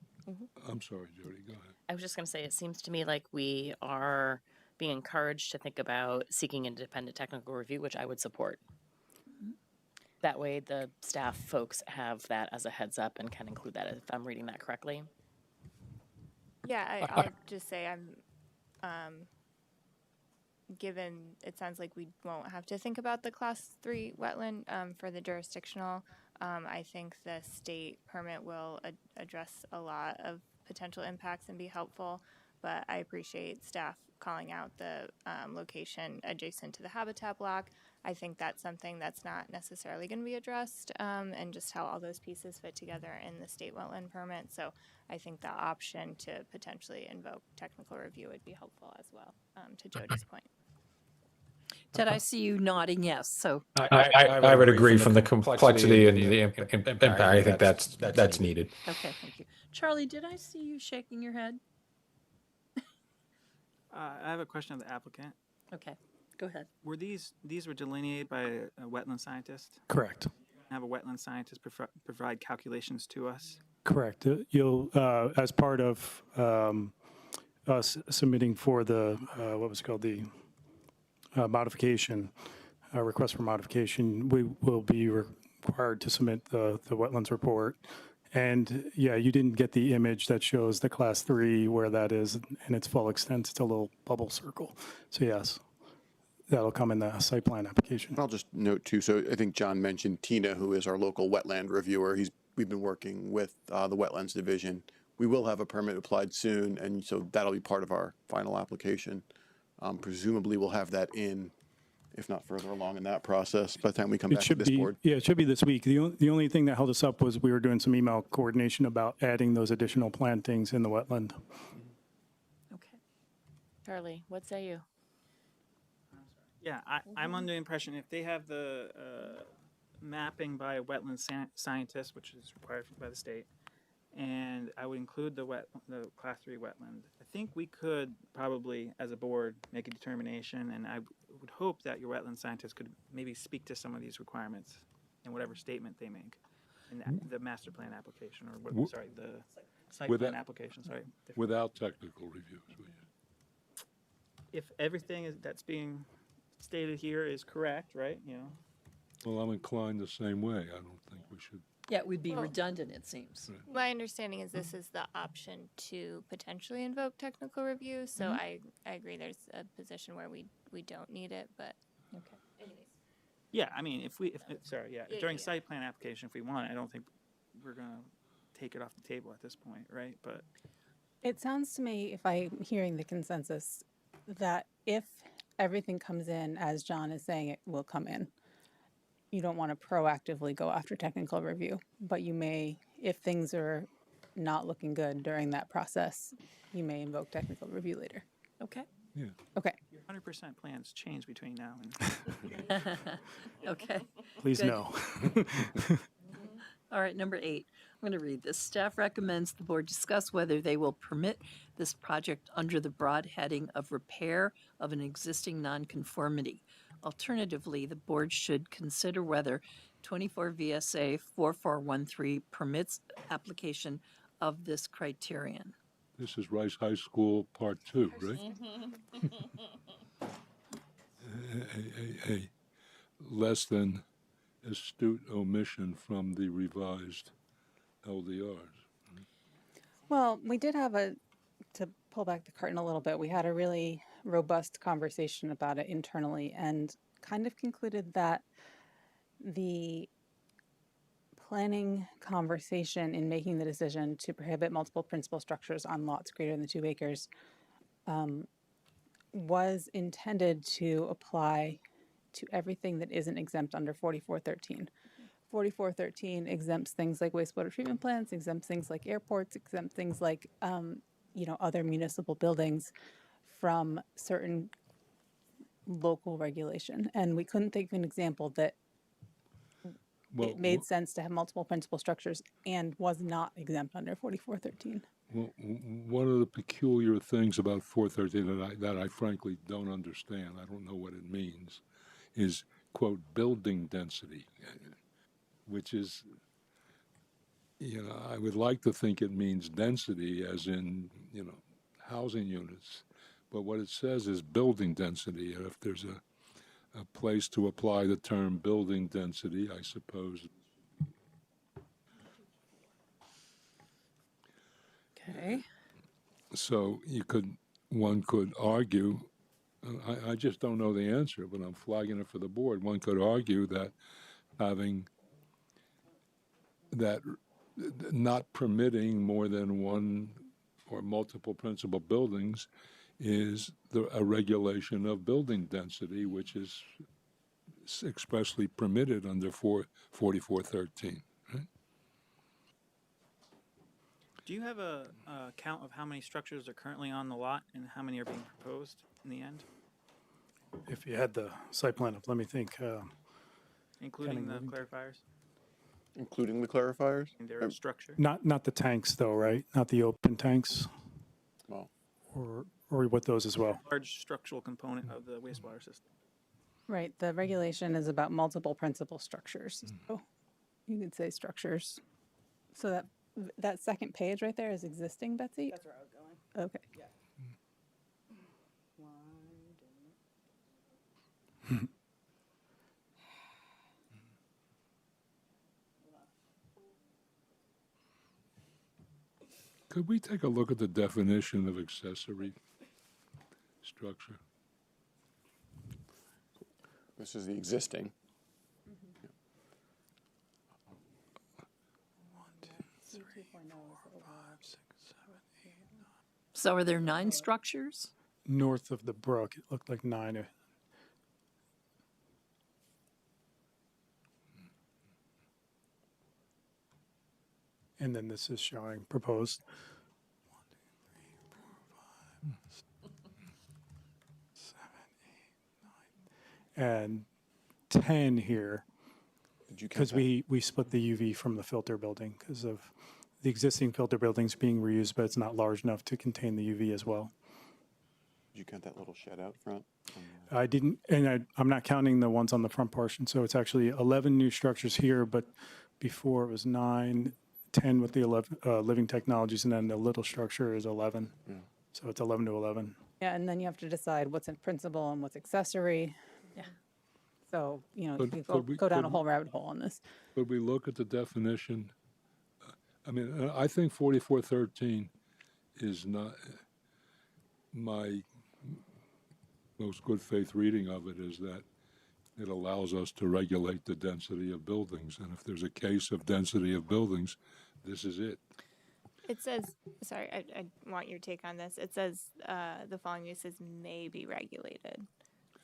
I'm sorry, Jody, go ahead. I was just going to say, it seems to me like we are being encouraged to think about seeking independent technical review, which I would support. That way the staff folks have that as a heads up and can include that if I'm reading that correctly. Yeah, I'll just say given it sounds like we won't have to think about the class 3 wetland for the jurisdictional, I think the state permit will address a lot of potential impacts and be helpful, but I appreciate staff calling out the location adjacent to the habitat block. I think that's something that's not necessarily going to be addressed, and just how all those pieces fit together in the state wetland permit. So I think the option to potentially invoke technical review would be helpful as well, to Jody's point. Did I see you nodding yes? So I would agree from the complexity and the impact. I think that's needed. okay, thank you. Charlie, did I see you shaking your head? I have a question of the applicant. Okay, go ahead. Were these were delineated by a wetland scientist? Correct. have a wetland scientist provide calculations to us? Correct. You'll, as part of us submitting for the, what was it called, the modification, request for modification, we will be required to submit the wetlands report. And yeah, you didn't get the image that shows the class 3 where that is in its full extent. It's a little bubble circle. So yes, that'll come in the site plan application. I'll just note too, so I think John mentioned Tina, who is our local wetland reviewer. We've been working with the Wetlands Division. We will have a permit applied soon, and so that'll be part of our final application. Presumably we'll have that in, if not further along in that process, by the time we come back to this board. Yeah, it should be this week. The only thing that held us up was we were doing some email coordination about adding those additional plantings in the wetland. Okay. Charlie, what say you? Yeah, I'm under the impression if they have the mapping by a wetland scientist, which is required by the state, and I would include the class 3 wetland, I think we could probably, as a board, make a determination, and I would hope that your wetland scientist could maybe speak to some of these requirements in whatever statement they make in the master plan application, or what, sorry, the site plan application, sorry. Without technical reviews. If everything that's being stated here is correct, right, you know? Well, I'm inclined the same way. I don't think we should. Yeah, it would be Well- redundant, it seems. My understanding is this is the option to potentially invoke technical review. So I agree. There's a position where we don't need it, but Okay. anyways. Yeah, I mean, sorry, Yeah, during yeah. site plan application, if we want, I don't think we're gonna take it off the table at this point, right? But It sounds to me, if I'm hearing the consensus, that if everything comes in as John is saying it will come in, you don't want to proactively go after technical review, but you may, if things are not looking good during that process, you may invoke technical review later. Okay. Yeah. Okay. your 100% plans change between now and. Okay. Please Good. no. All right, number 8. I'm going to read this. Staff recommends the board discuss whether they will permit this project under the broad heading of repair of an existing nonconformity. Alternatively, the board should consider whether 24 VSA 4413 permits application of this criterion. This is Rice High School Part 2, right? A less than astute omission from the revised LDRs. Well, we did have to pull back the curtain a little bit, we had a really robust conversation about it internally and kind of concluded that the planning conversation in making the decision to prohibit multiple principal structures on lots greater than 2 acres was intended to apply to everything that isn't exempt under 4413. 4413 exempts things like wastewater treatment plants, exempts things like airports, exempts things like, other municipal buildings from certain local regulation. And we couldn't think of an example that Well, it made sense to have multiple principal structures and was not exempt under 4413. Well, one of the peculiar things about 413 that I frankly don't understand, I don't know what it means, is, quote, building density, which is, I would like to think it means density as in, housing units. But what it says is building density. And if there's a place to apply the term building density, I suppose. Okay. So one could argue, I just don't know the answer, but I'm flagging it for the board. One could argue that not permitting more than one or multiple principal buildings is a regulation of building density, which is expressly permitted under 4413. Right? Do you have a count of how many structures are currently on the lot and how many are being proposed in the end, If you had the site plan up, let me think. including the Counting clarifiers Including the clarifiers? and their structure? Not the tanks though, right? Not the open tanks, Well, or what those as well. Large structural component of the wastewater system. Right, the regulation is about multiple principal structures. So You could say structures. So that second page right there is existing, Betsy? That's where I was going. Okay. Yeah. Could we take a look at the definition of accessory structure? This is the existing. So are there 9 structures? North of the brook, it looked like 9. And then this is showing proposed. 1, 2, 3, 4, 5, 6, 7, 8, 9. And 10 here, Did you count because that? we split the UV from the filter building because of the existing filter buildings being reused, but it's not large enough to contain the UV as well. Did you count that little shed out front? I didn't, and I'm not counting the ones on the front portion. So it's actually 11 new structures here, but before it was 9, 10 with the 11 living technologies, and then the little structure is 11. Yeah. So it's 11 to 11. Yeah, and then you have to decide what's in principal and what's accessory. Yeah. So, you know, But you could we- go down a could- whole rabbit hole on this. Could we look at the definition? I mean, I think 4413 is not, my most good faith reading of it is that it allows us to regulate the density of buildings. And if there's a case of density of buildings, this is it. It says, sorry, I want your take on this. It says the following uses may be regulated.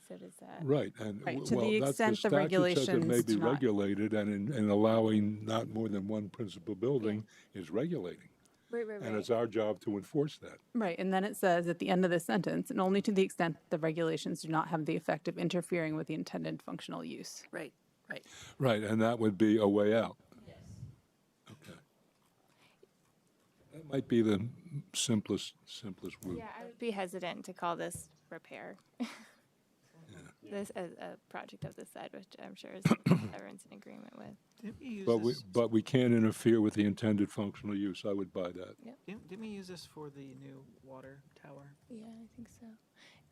So does that? Right, and Right, to the well, that's the extent the statute says it may regulations be do not- regulated, and in allowing not more than one principal building is regulating. Right, And it's our job to enforce that. Right, and then it says at the end of the sentence, and only to the extent the regulations do not have the effect of interfering with the intended functional use. Right, right. Right, and that would be a way out. Yes. Okay. That might be the simplest route. Yeah, I would be hesitant to call this repair. This as a project of this side, which I'm sure is everyone's in agreement with. Didn't we use But this? but we can't interfere with the intended functional use. I would buy that. Didn't we use this for the new water tower? Yeah, I think so.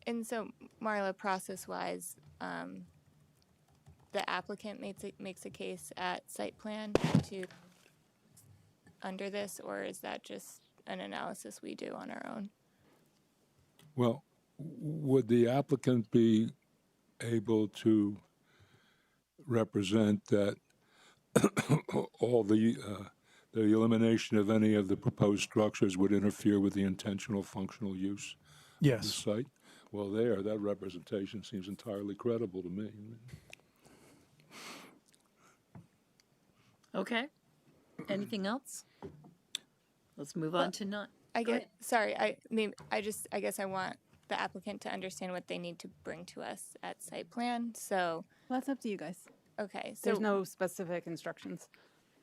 And so, Marla, process-wise, the applicant makes a case at site plan to under this, or is that just an analysis we do on our own? Well, would the applicant be able to represent that all the elimination of any of the proposed structures would interfere with the intentional functional use of the Yes. site? Well, that representation seems entirely credible to me. Okay. Anything else? Let's move on to 9. I Go get, sorry, I mean, I guess I want the applicant to understand what they need to bring to us at site plan, so, Well, that's up to you guys. okay, so. There's no specific instructions.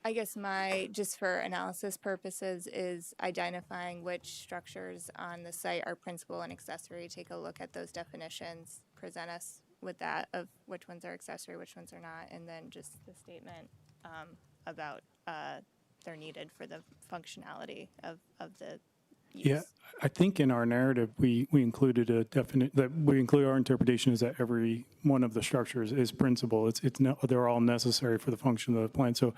I guess just for analysis purposes, is identifying which structures on the site are principal and accessory. Take a look at those definitions, present us with that of which ones are accessory, which ones are not, and then just the statement about they're needed for the functionality of the use. Yeah, I think in our narrative, we included a definite, that we include our interpretation is that every one of the structures is principal. They're all necessary for the function of the plan. So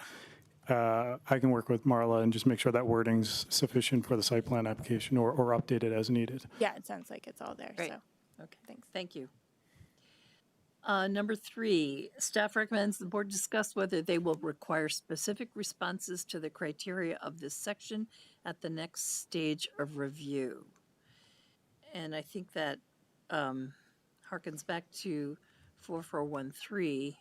I can work with Marla and just make sure that wording's sufficient for the site plan application or update it as needed. Yeah, it sounds like it's all there, Great. so, Okay, thanks. thank you. Number 3, staff recommends the board discuss whether they will require specific responses to the criteria of this section at the next stage of review. And I think that harkens back to 4413.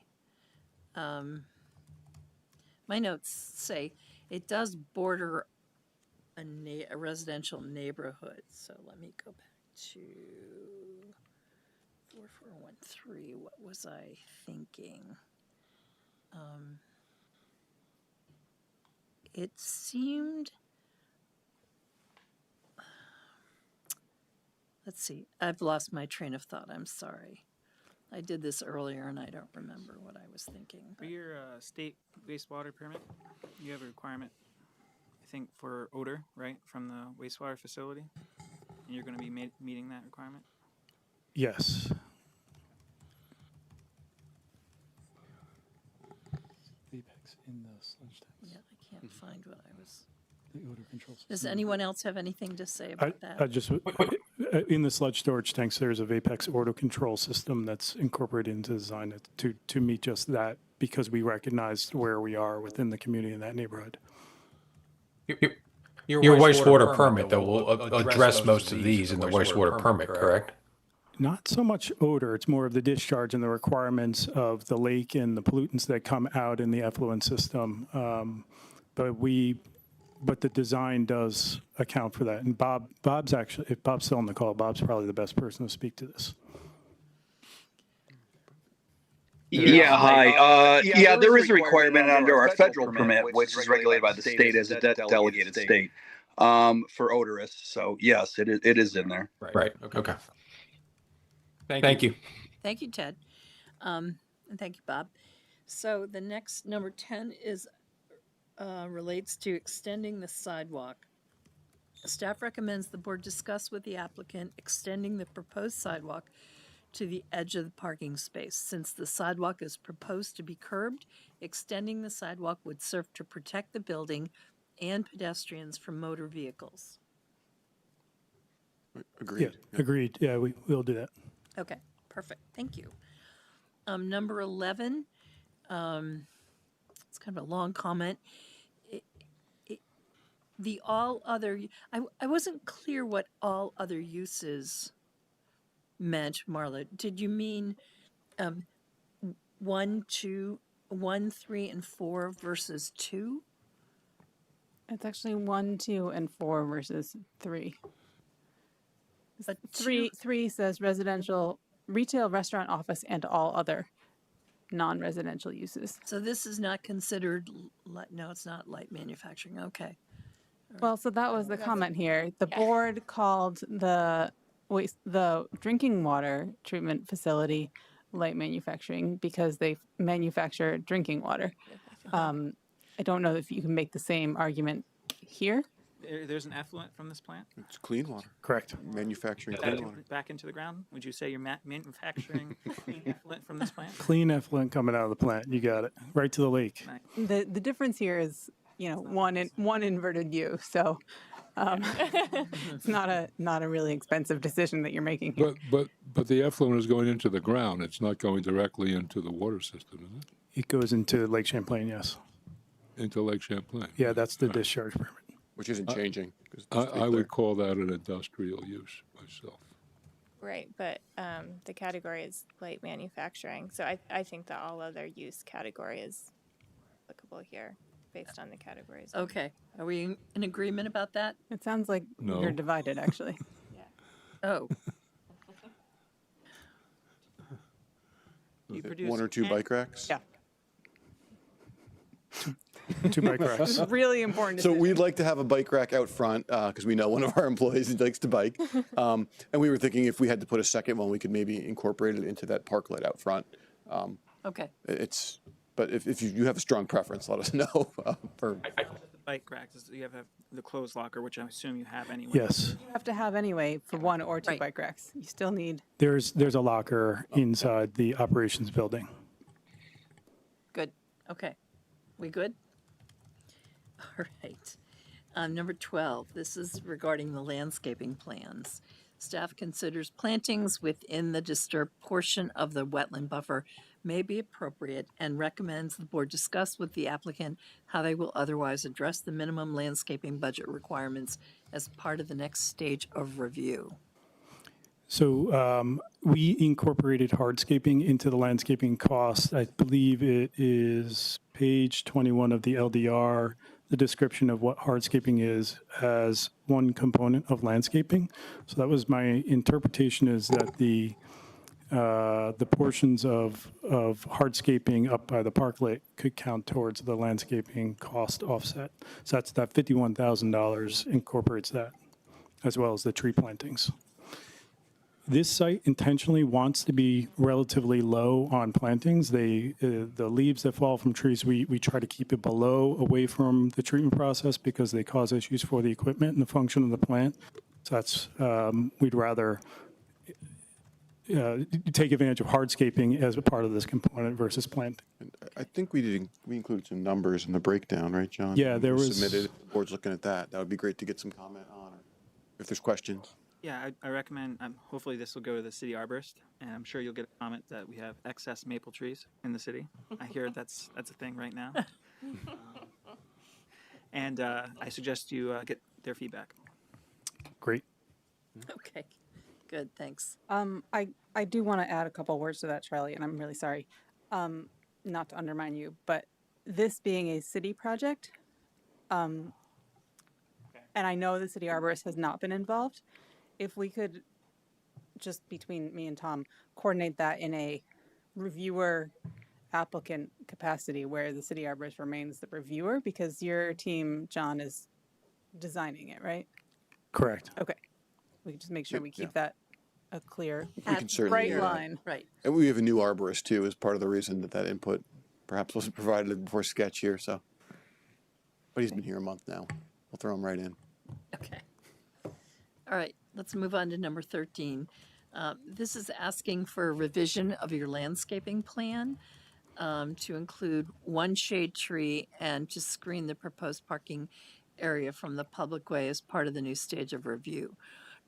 My notes say it does border a residential neighborhood. So let me go back to 4413. What was I thinking? It seemed. Let's see. I've lost my train of thought. I'm sorry. I did this earlier and I don't remember what I was thinking. For your state wastewater permit, you have a requirement, I think, for odor, right, from the wastewater facility? And you're going to be meeting that requirement? Yes. Apex in the sludge tanks. Yeah, I can't find what I was. The odor control system. Does anyone else have anything to say I about that? just, in the sludge storage tanks, there's a Vapex auto control system that's incorporated into the design to meet just that, because we recognize where we are within the community in that neighborhood. Your wastewater permit, though, will address most of these in the wastewater permit, correct? Not so much odor, it's more of the discharge and the requirements of the lake and the pollutants that come out in the effluent system. But the design does account for that. And Bob's actually, if Bob's still on the call, Bob's probably the best person to speak to this. Yeah, hi. Yeah, there is a requirement under our federal permit, which is regulated by the state as a delegated state, for odorous. So yes, it is in there. Right, okay. Thank you. Thank you, Ted. And thank you, Bob. So the next, number 10, is relates to extending the sidewalk. Staff recommends the board discuss with the applicant extending the proposed sidewalk to the edge of the parking space. Since the sidewalk is proposed to be curbed, extending the sidewalk would serve to protect the building and pedestrians from motor vehicles. Agreed. Yeah, agreed. Yeah, we'll do that. Okay, perfect. Thank you. Number 11, it's kind of a long comment. The all other, I wasn't clear what all other uses meant, Marla. Did you mean 1, 3, and 4 versus 2? It's actually 1, 2, and 4 versus 3. But Three says residential, retail, restaurant, office, and all other non-residential uses. So this is not considered, no, it's not light manufacturing. Okay. Well, so that was the comment here. The board called the drinking water treatment facility light manufacturing because they manufacture drinking water. I don't know if you can make the same argument here. There's an effluent from this plant? It's clean water. Correct. Manufacturing clean water. Back into the ground? Would you say you're manufacturing clean effluent from this plant? Clean effluent coming out of the plant. You got it. Right to the lake. Nice. The difference here is, one inverted U. So it's not a really expensive decision that you're making here. But the effluent is going into the ground. It's not going directly into the water system, is it? It goes into Lake Champlain, yes. Into Lake Champlain. Yeah, that's the discharge permit. Which isn't changing. 'Cause it's I would call that an industrial use myself. Right, but the category is light manufacturing, so I think the all other use category is applicable here based on the categories. Okay. Are we in agreement about that? It sounds like No. you're divided, actually. Oh, You produce 1 or 2 bike racks. Yeah. 2 bike racks. Really important So decision. we'd like to have a bike rack out front because we know one of our employees likes to bike. And we were thinking if we had to put a second one, we could maybe incorporate it into that parklet out front. okay. But if you have a strong preference, let us know. The bike racks, you have the clothes locker, which I assume you have anyway. Yes. You have to have anyway for 1 or 2 Right. bike racks. You still need. There's a locker inside the operations building. Good. Okay. We good? All right. Number 12, this is regarding the landscaping plans. Staff considers plantings within the disturbed portion of the wetland buffer may be appropriate and recommends the board discuss with the applicant how they will otherwise address the minimum landscaping budget requirements as part of the next stage of review. So we incorporated hardscaping into the landscaping cost. I believe it is page 21 of the LDR, the description of what hardscaping is as one component of landscaping. So that was my interpretation, is that the portions of hardscaping up by the parklet could count towards the landscaping cost offset. So that's that $51,000 incorporates that, as well as the tree plantings. This site intentionally wants to be relatively low on plantings. The leaves that fall from trees, we try to keep it below, away from the treatment process because they cause issues for the equipment and the function of the plant. So that's, we'd rather take advantage of hardscaping as a part of this component versus planting. I think we included some numbers in the breakdown, right, John? Yeah, there was- Submitted, the board's looking at that. That would be great to get some comment on, or if there's questions. Yeah, I recommend, hopefully this will go to the city arborist, and I'm sure you'll get a comment that we have excess maple trees in the city. I hear that's a thing right now. And I suggest you get their feedback. Great. Okay, good, thanks. I do want to add a couple words to that, Charlie, and I'm really sorry, not to undermine you, but this being a city project, and I know the city arborist has not been involved, if we could, just between me and Tom, coordinate that in a reviewer applicant capacity where the city arborist remains the reviewer, because your team, John, is designing it, right? Correct. Okay. We can just make sure we keep Yeah. that a clear, We can certainly bright do that. line. Right. And we have a new arborist too, as part of the reason that input perhaps wasn't provided before sketch here, so. But he's been here a month now. We'll throw him right in. Okay. All right, let's move on to number 13. This is asking for a revision of your landscaping plan to include one shade tree and to screen the proposed parking area from the public way as part of the new stage of review.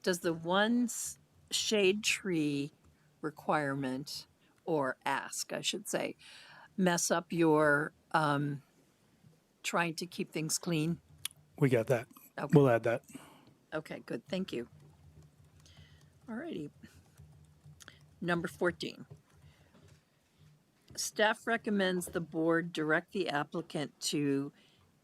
Does the shade tree requirement, or ask, I should say, mess up your trying to keep things clean? We got that. Okay. We'll add that. Okay, good, thank you. All righty. Number 14. Staff recommends the board direct the applicant to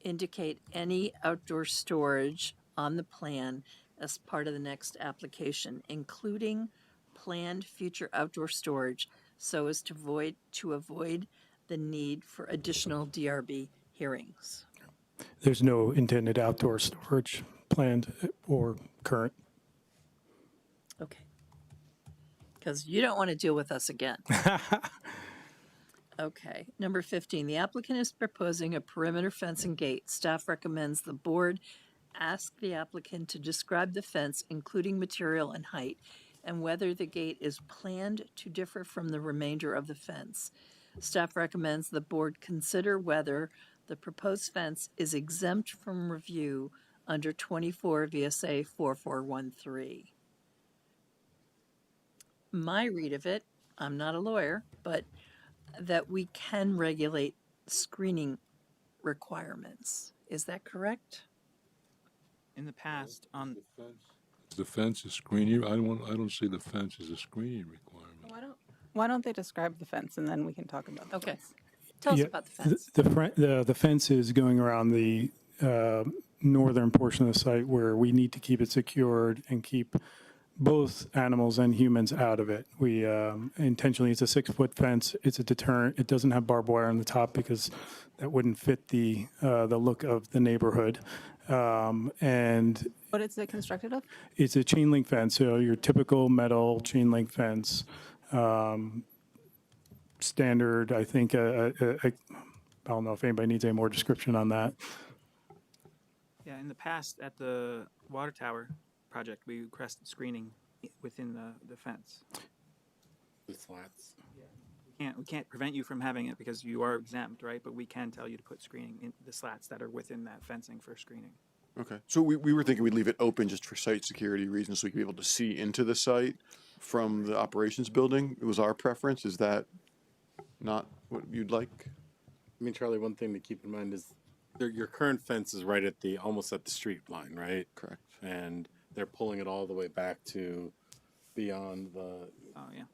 indicate any outdoor storage on the plan as part of the next application, including planned future outdoor storage, so as to avoid the need for additional DRB hearings. There's no intended outdoor storage planned or current. Okay. Because you don't want to deal with us again. Okay. Number 15, the applicant is proposing a perimeter fence and gate. Staff recommends the board ask the applicant to describe the fence, including material and height, and whether the gate is planned to differ from the remainder of the fence. Staff recommends the board consider whether the proposed fence is exempt from review under 24 VSA 4413. My read of it, I'm not a lawyer, but that we can regulate screening requirements. Is that correct? In the past, on The fence is screening. I don't see the fence as a screening requirement. Why don't they describe the fence and then we can talk about the Okay. fence? Tell us Yeah, about the fence. The fence is going around the northern portion of the site where we need to keep it secured and keep both animals and humans out of it. We intentionally, it's a 6-foot fence. It's a deterrent. It doesn't have barbed wire on the top because that wouldn't fit the look of the neighborhood. And What is it constructed of? it's a chain link fence, so your typical metal chain link fence. Standard, I think, I don't know if anybody needs any more description on that. Yeah, in the past, at the water tower project, we requested screening within the fence. The slats. We can't prevent you from having it because you are exempt, right? But we can tell you to put screening in the slats that are within that fencing for screening. Okay, so we were thinking we'd leave it open just for site security reasons, so we could be able to see into the site from the operations building. It was our preference. Is that not what you'd like? I mean, Charlie, one thing to keep in mind is your current fence is right at almost at the street line, right? Correct. And they're pulling it all the way back to beyond the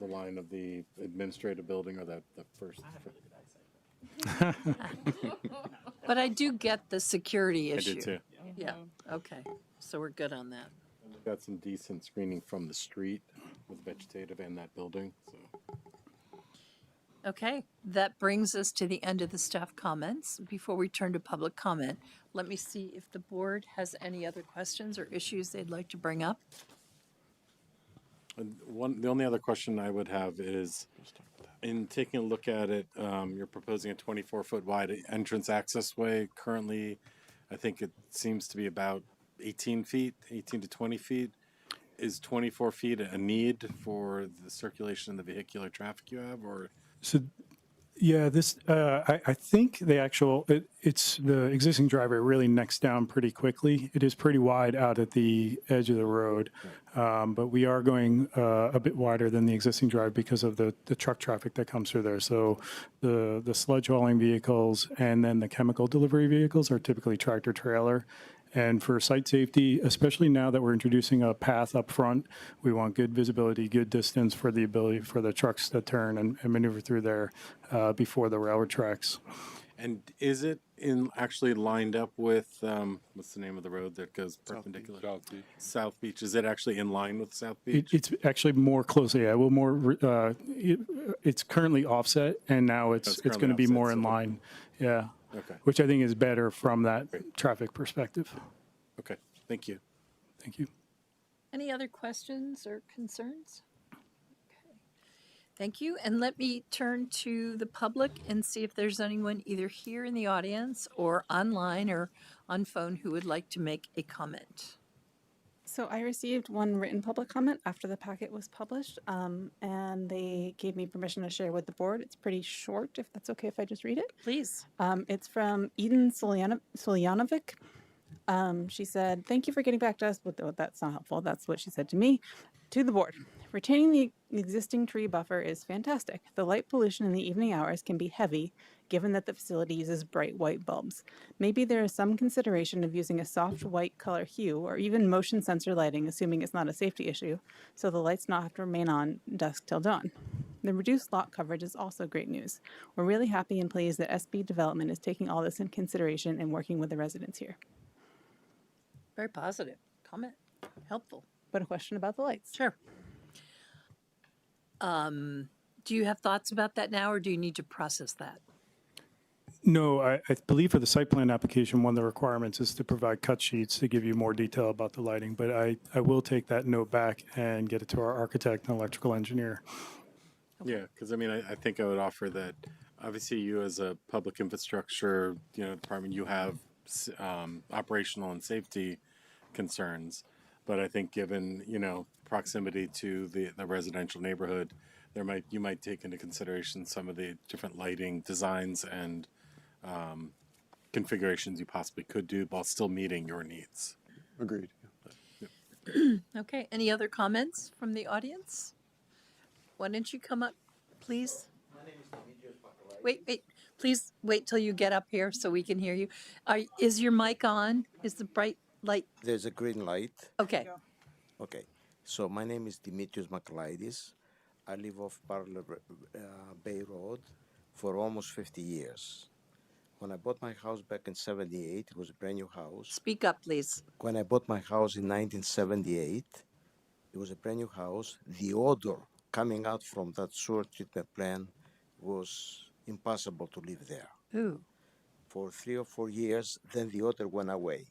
line of the administrative building or the first. But I do get the security I issue. did too. Yeah, okay. So we're good on that. We've got some decent screening from the street with vegetative and that building. So Okay, that brings us to the end of the staff comments. Before we turn to public comment, let me see if the board has any other questions or issues they'd like to bring up. And the only other question I would have is, in taking a look at it, you're proposing a 24-foot wide entrance access way. Currently, I think it seems to be about 18 to 20 feet. Is 24 feet a need for the circulation of the vehicular traffic you have, or? So, yeah, I think it's the existing driveway really necks down pretty quickly. It is pretty wide out at the edge of the road, but we are going a bit wider than the existing drive because of the truck traffic that comes through there. So the sludge hauling vehicles and then the chemical delivery vehicles are typically tractor trailer. And for site safety, especially now that we're introducing a path up front, we want good visibility, good distance for the ability for the trucks to turn and maneuver through there before the railroad tracks. And is it actually lined up with, what's the name of the road that goes perpendicular? South Beach. South Beach. Is it actually in line with South Beach? It's actually more closely, yeah. Well, it's currently offset, and now it's going to be more in line, yeah. Okay. Which I think is better from that traffic perspective. Okay. Thank you. Thank you. Any other questions or concerns? Okay. Thank you. And let me turn to the public and see if there's anyone either here in the audience or online or on phone who would like to make a comment. So I received one written public comment after the packet was published, and they gave me permission to share with the board. It's pretty short, if that's okay if I just read it. Please. It's from Eden Soljanovic. She said, "Thank you for getting back to us." That's not helpful. That's what she said to me. To the board, retaining the existing tree buffer is fantastic. The light pollution in the evening hours can be heavy, given that the facility uses bright white bulbs. Maybe there is some consideration of using a soft white color hue or even motion sensor lighting, assuming it's not a safety issue, so the lights not have to remain on dusk till dawn. The reduced lot coverage is also great news. We're really happy and pleased that SB Development is taking all this in consideration and working with the residents here. Very positive comment. Helpful. But a question about the lights. Sure. Do you have thoughts about that now, or do you need to process that? No, I believe for the site plan application, one of the requirements is to provide cut sheets to give you more detail about the lighting. But I will take that note back and get it to our architect and electrical engineer. Yeah, because I mean, I think I would offer that obviously you as a public infrastructure, department, you have operational and safety concerns. But I think given, proximity to the residential neighborhood, you might take into consideration some of the different lighting designs and configurations you possibly could do while still meeting your needs. Agreed. Okay. Any other comments from the audience? Why don't you come up, please? Wait. Please wait till you get up here so we can hear you. Is your mic on? Is the bright light? There's a green light. Okay. Okay. So my name is Dimitrios Makalaidis. I live off Parallel Bay Road for almost 50 years. When I bought my house back in 78, it was a brand new house. Speak up, please. When I bought my house in 1978, it was a brand new house. The odor coming out from that sewer treatment plant was impossible to live there. Ooh. For 3 or 4 years, then the odor went away.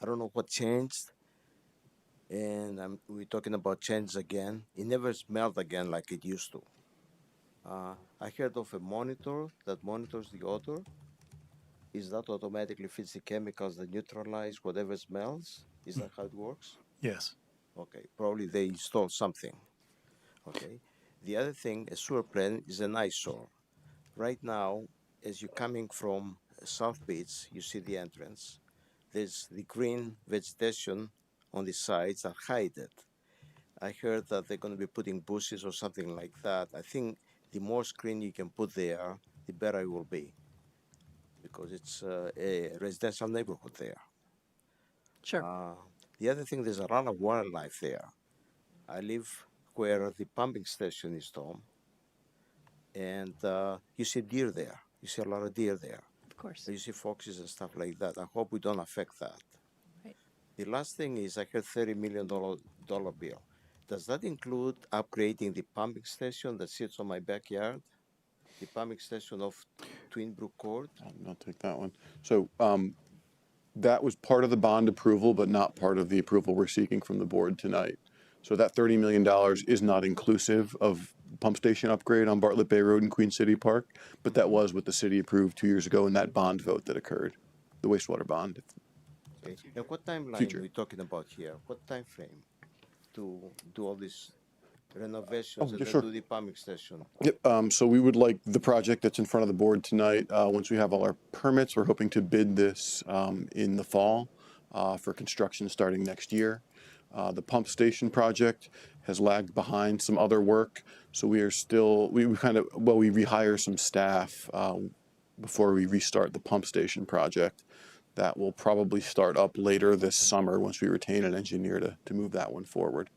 I don't know what changed. And we're talking about change again. It never smelled again like it used to. I heard of a monitor that monitors the odor. Is that automatically feeds the chemicals that neutralize whatever smells? Is that how it works? Yes. Okay, probably they installed something. Okay. The other thing, a sewer plant is an eyesore. Right now, as you're coming from South Beach, you see the entrance. There's the green vegetation on the sides that hide it. I heard that they're going to be putting bushes or something like that. I think the more screen you can put there, the better it will be, because it's a residential neighborhood there. Sure. The other thing, there's a lot of wildlife there. I live where the pumping station is, Tom, and you see deer there. You see a lot of deer there. Of course. You see foxes and stuff like that. I hope we don't affect that. Right. The last thing is I heard $30 million bill. Does that include upgrading the pumping station that sits on my backyard? The pumping station of Twin Brook Court? I'll take that one. So that was part of the bond approval, but not part of the approval we're seeking from the board tonight. So that $30 million is not inclusive of pump station upgrade on Bartlett Bay Road in Queen City Park, but that was what the city approved 2 years ago in that bond vote that occurred, the wastewater bond. Okay. And what timeline Future. are we talking about here? What time frame to do all these renovations and yeah, then sure. do the pumping station? Yep, so we would like the project that's in front of the board tonight, once we have all our permits, we're hoping to bid this in the fall for construction starting next year. The pump station project has lagged behind some other work, so we are still, we rehire some staff before we restart the pump station project. That will probably start up later this summer once we retain an engineer to move that one forward.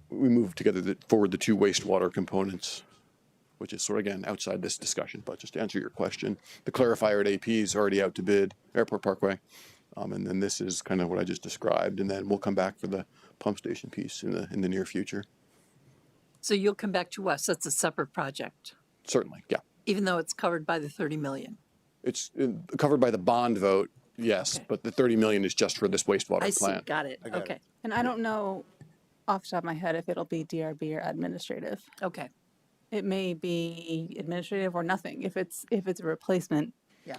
We moved together forward the two wastewater components, which is sort of, again, outside this discussion, but just to answer your question, the clarifier at AP is already out to bid, Airport Parkway. And then this is kind of what I just described, and then we'll come back for the pump station piece in the near future. So you'll come back to us. That's a separate project, Certainly, yeah. even though it's covered by the 30 million. It's covered by the bond vote, yes, Okay. but the 30 million is just for this wastewater I see. plant. Got it. got Okay. it. And I don't know off the top of my head if it'll be DRB or administrative. Okay. It may be administrative or nothing if it's a replacement. Yeah.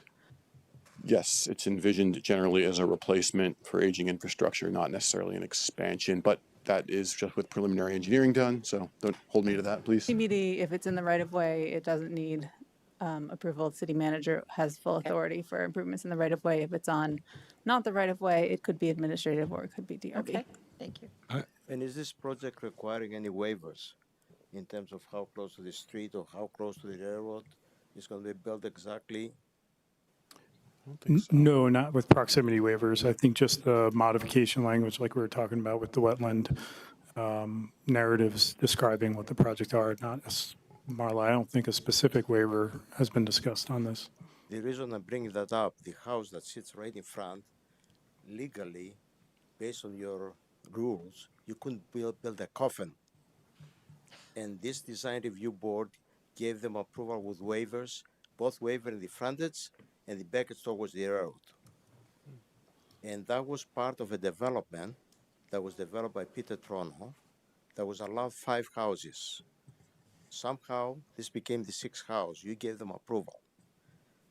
Yes, it's envisioned generally as a replacement for aging infrastructure, not necessarily an expansion, but that is just with preliminary engineering done, so don't hold me to that, please. TBD, if it's in the right of way, it doesn't need approval. The city manager has full authority for improvements in the right of way. If it's on not the right of way, it could be administrative or it could be DRB. Okay. Thank you. And is this project requiring any waivers in terms of how close to the street or how close to the railroad it's going to be built exactly? I don't think so. No, not with proximity waivers. I think just the modification language, like we were talking about with the wetland narratives describing what the project are. Not, Marla, I don't think a specific waiver has been discussed on this. The reason I'm bringing that up, the house that sits right in front, legally, based on your rules, you couldn't build a coffin. And this design review board gave them approval with waivers, both waiver in the frontage and the back towards the road. And that was part of a development that was developed by Peter Trono that was allowed 5 houses. Somehow, this became the 6th house. You gave them approval.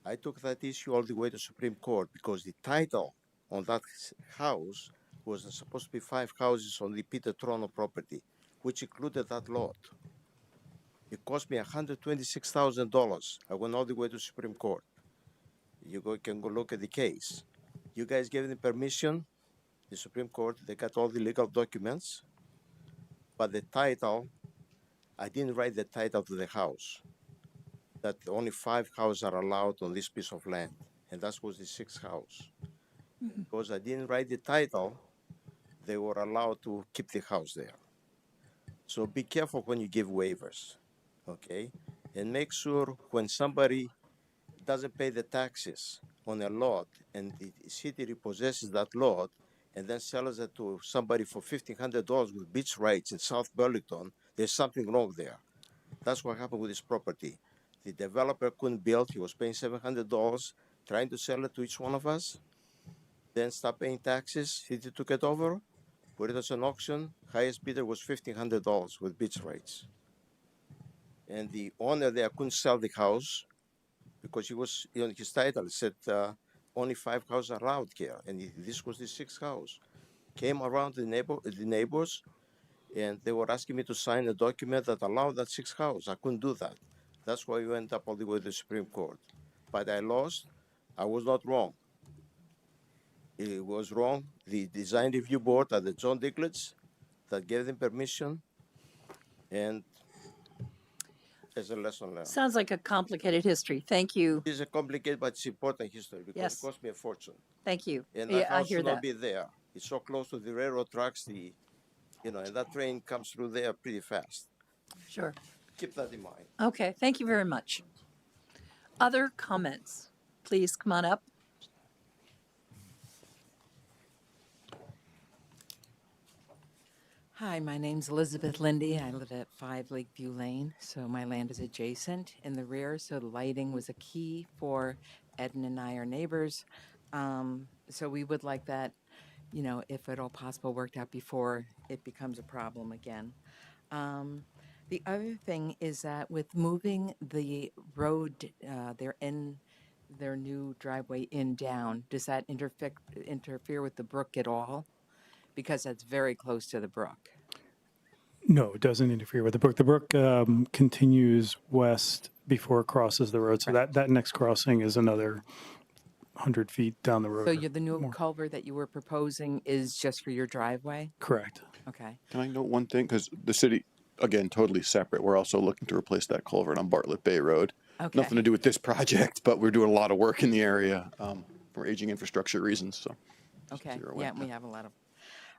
I took that issue all the way to Supreme Court because the title on that house was supposed to be 5 houses on the Peter Trono property, which included that lot. It cost me $126,000. I went all the way to Supreme Court. You can go look at the case. You guys gave them permission, the Supreme Court, they got all the legal documents, but the title, I didn't write the title to the house, that only 5 houses are allowed on this piece of land, and that was the 6th house. Because I didn't write the title, they were allowed to keep the house there. So be careful when you give waivers, okay? And make sure when somebody doesn't pay the taxes on a lot and the city repossesses that lot and then sells it to somebody for $1,500 with beach rights in South Burlington, there's something wrong there. That's what happened with this property. The developer couldn't build. He was paying $700, trying to sell it to each one of us. Then stopped paying taxes. City took it over, put it as an auction. Highest bidder was $1,500 with beach rights. And the owner there couldn't sell the house because he was, his title said only 5 houses are allowed here, and this was the 6th house. Came around the neighbors, and they were asking me to sign a document that allowed that 6th house. I couldn't do that. That's why we went up all the way to the Supreme Court. But I lost. I was not wrong. It was wrong. The design review board at the John Diglitz that gave them permission, and as a lesson learned. Sounds like a complicated history. Thank you. It's a complicated but it's important history because Yes. it cost me a fortune. Thank you. And that Yeah, I house hear should not that. be there. It's so close to the railroad tracks, and that train comes through there pretty fast. Sure. Keep that in mind. Okay. Thank you very much. Other comments? Please come on up. Hi, my name's Elizabeth Lindy. I live at 5 Lakeview Lane, so my land is adjacent in the rear, so the lighting was a key for Ed and I, our neighbors. So we would like that you know, if at all possible, worked out before it becomes a problem again. The other thing is that with moving the road, their new driveway in down, does that interfere with the brook at all? Because that's very close to the brook. No, it doesn't interfere with the brook. The brook continues west before it crosses the road. So that next crossing is another 100 feet down the road. So or the new more. culvert that you were proposing is just for your driveway? Correct. Okay. Can I note one thing? Because the city, again, totally separate. We're also looking to replace that culvert on Bartlett Bay Road. Okay. Nothing to do with this project, but we're doing a lot of work in the area for aging infrastructure reasons. So, just Okay, so you're aware. yeah, we have a lot of,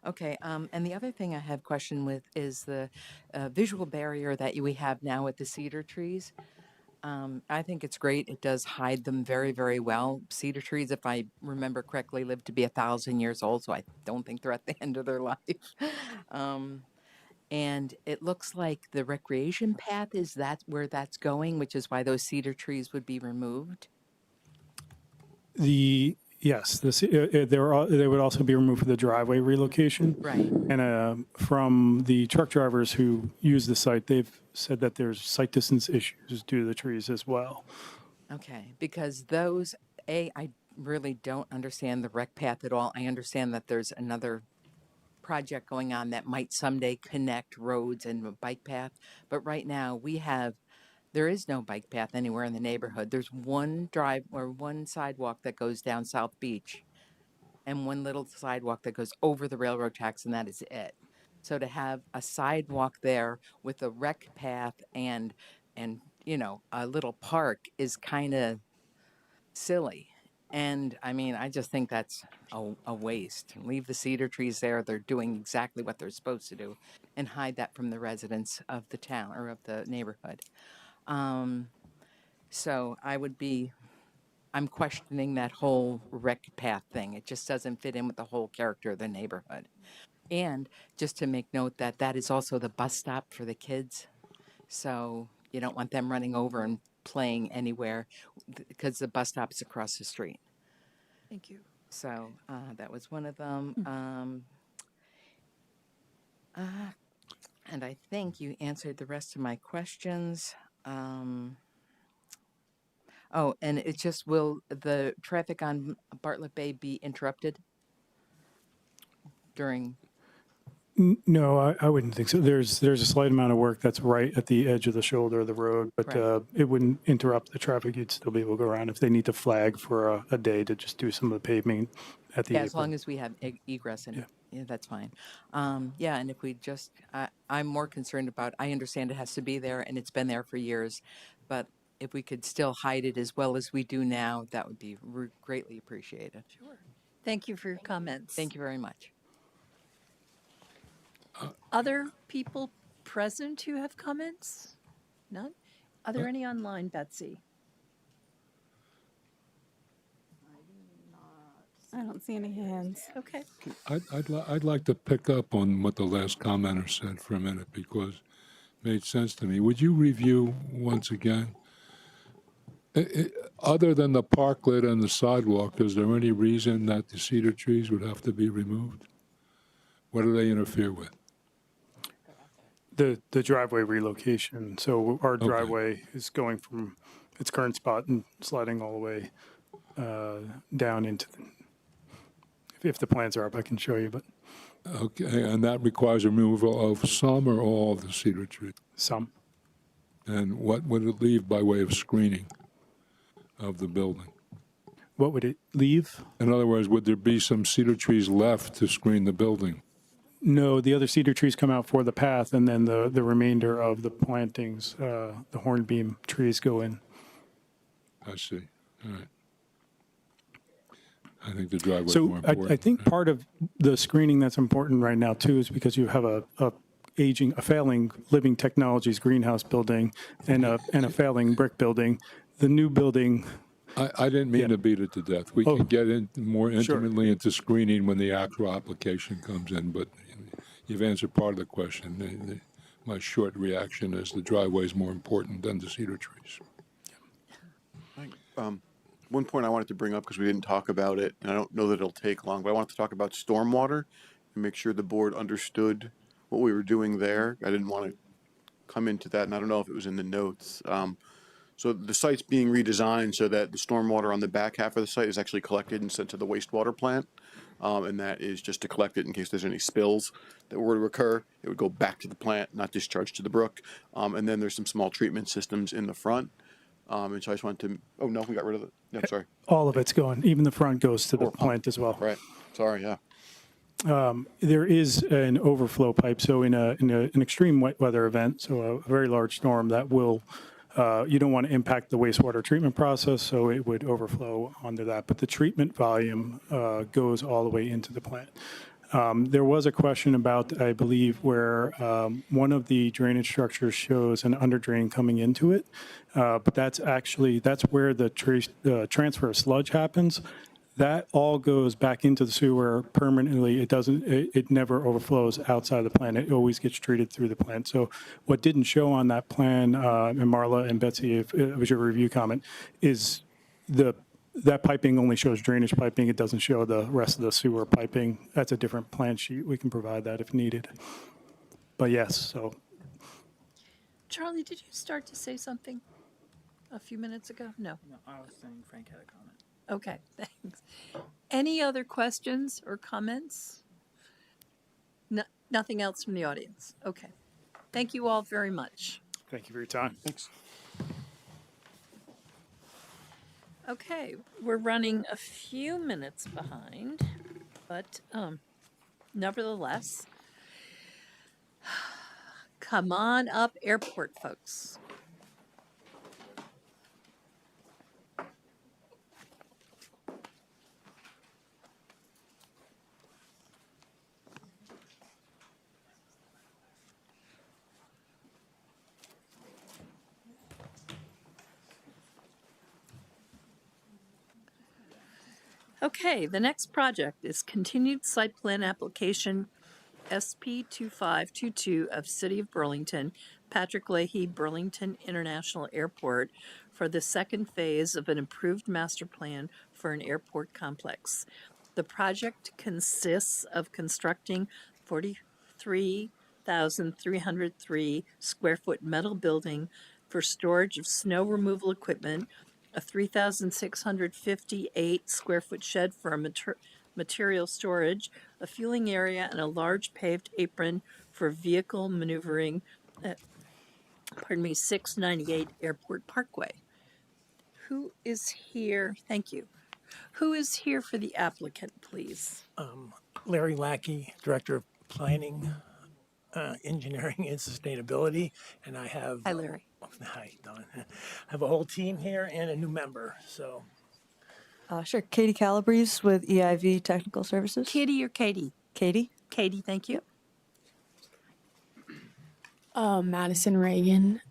okay, and the other thing I have question with is the visual barrier that we have now with the cedar trees. I think it's great. It does hide them very, very well. Cedar trees, if I remember correctly, live to be 1,000 years old, so I don't think they're at the end of their life. And it looks like the recreation path is that where that's going, which is why those cedar trees would be removed. Yes, they would also be removed for the driveway relocation. Right. And from the truck drivers who use the site, they've said that there's sight distance issues due to the trees as well. Okay, because those, I really don't understand the rec path at all. I understand that there's another project going on that might someday connect roads and a bike path, but right now there is no bike path anywhere in the neighborhood. There's one sidewalk that goes down South Beach and one little sidewalk that goes over the railroad tracks, and that is it. So to have a sidewalk there with a rec path and you know, a little park is kind of silly. And I mean, I just think that's a waste. Leave the cedar trees there. They're doing exactly what they're supposed to do, and hide that from the residents of the town or of the neighborhood. So I'm questioning that whole rec path thing. It just doesn't fit in with the whole character of the neighborhood. And just to make note that that is also the bus stop for the kids. So you don't want them running over and playing anywhere because the bus stop is across the street. Thank you. So that was one of them. And I think you answered the rest of my questions. Oh, and it just, will the traffic on Bartlett Bay be interrupted during? No, I wouldn't think so. There's a slight amount of work that's right at the edge of the shoulder of the road, but Right. it wouldn't interrupt the traffic. You'd still be able to go around if they need to flag for a day to just do some of the paving at the Yeah, as apron. long as we have egress and, Yeah. yeah, that's fine. Yeah, and if we just, I'm more concerned about, I understand it has to be there and it's been there for years, but if we could still hide it as well as we do now, that would be greatly appreciated. Sure. Thank you for your comments. Thank you very much. Other people present who have comments? None? Are there any online, Betsy? I don't see any hands. Okay. I'd like to pick up on what the last commenter said for a minute because it made sense to me. Would you review once again? Other than the parklet and the sidewalk, is there any reason that the cedar trees would have to be removed? What do they interfere with? The driveway relocation. So our driveway is going from its current spot and sliding all the way down into if the plans are up, I can show you, but Okay, and that requires removal of some or all of the cedar trees? some. And what would it leave by way of screening of the building? What would it leave? In other words, would there be some cedar trees left to screen the building? No, the other cedar trees come out for the path, and then the remainder of the plantings, the hornbeam trees go in. I see. All right. I think the driveway is So more important. I think part of the screening that's important right now too is because you have a failing living technologies greenhouse building and a failing brick building. The new building. I didn't mean to beat it to death. We can get in more intimately into screening when the actual application comes in, but you've answered part of the question. My short reaction is the driveway is more important than the cedar trees. one point I wanted to bring up because we didn't talk about it, and I don't know that it'll take long, but I wanted to talk about stormwater and make sure the board understood what we were doing there. I didn't want to come into that, and I don't know if it was in the notes. So the site's being redesigned so that the stormwater on the back half of the site is actually collected and sent to the wastewater plant. And that is just to collect it in case there's any spills that were to occur. It would go back to the plant, not discharged to the brook. And then there's some small treatment systems in the front. And so I just wanted to, oh no, we got rid of it. Yeah, sorry. All of it's going, even the front goes to the plant as well. Right. Sorry, yeah. There is an overflow pipe. So in an extreme wet weather event, so a very large storm, that will, you don't want to impact the wastewater treatment process, so it would overflow onto that. But the treatment volume goes all the way into the plant. There was a question about, I believe, where one of the drainage structures shows an underdrain coming into it, but that's where the transfer of sludge happens. That all goes back into the sewer permanently. It never overflows outside the plant. It always gets treated through the plant. So what didn't show on that plan, and Marla and Betsy, if it was your review comment, is that piping only shows drainage piping. It doesn't show the rest of the sewer piping. That's a different plan sheet. We can provide that if needed. But yes, so. Charlie, did you start to say something a few minutes ago? No. No, I was saying Frank had a comment. Okay, thanks. Any other questions or comments? No, nothing else from the audience? Okay. Thank you all very much. Thank you for your time. Thanks. Okay, we're running a few minutes behind, but nevertheless, come on up, airport folks. Okay, the next project is continued site plan application SP 2522 of City of Burlington, Patrick Leahy, Burlington International Airport for the second phase of an approved master plan for an airport complex. The project consists of constructing 43,303 square foot metal building for storage of snow removal equipment, a 3,658 square foot shed for a material storage, a fueling area, and a large paved apron for vehicle maneuvering at, 698 Airport Parkway. Who is here? Thank you. Who is here for the applicant, please? Larry Lackey, Director of Planning, Engineering, and Sustainability, and I have. Hi, Larry. Hi, Don. I have a whole team here and a new member, so. Sure. Katie Calabrese with EIV Technical Services. Kitty or Katie? Katie. Katie, thank you. Madison Reagan,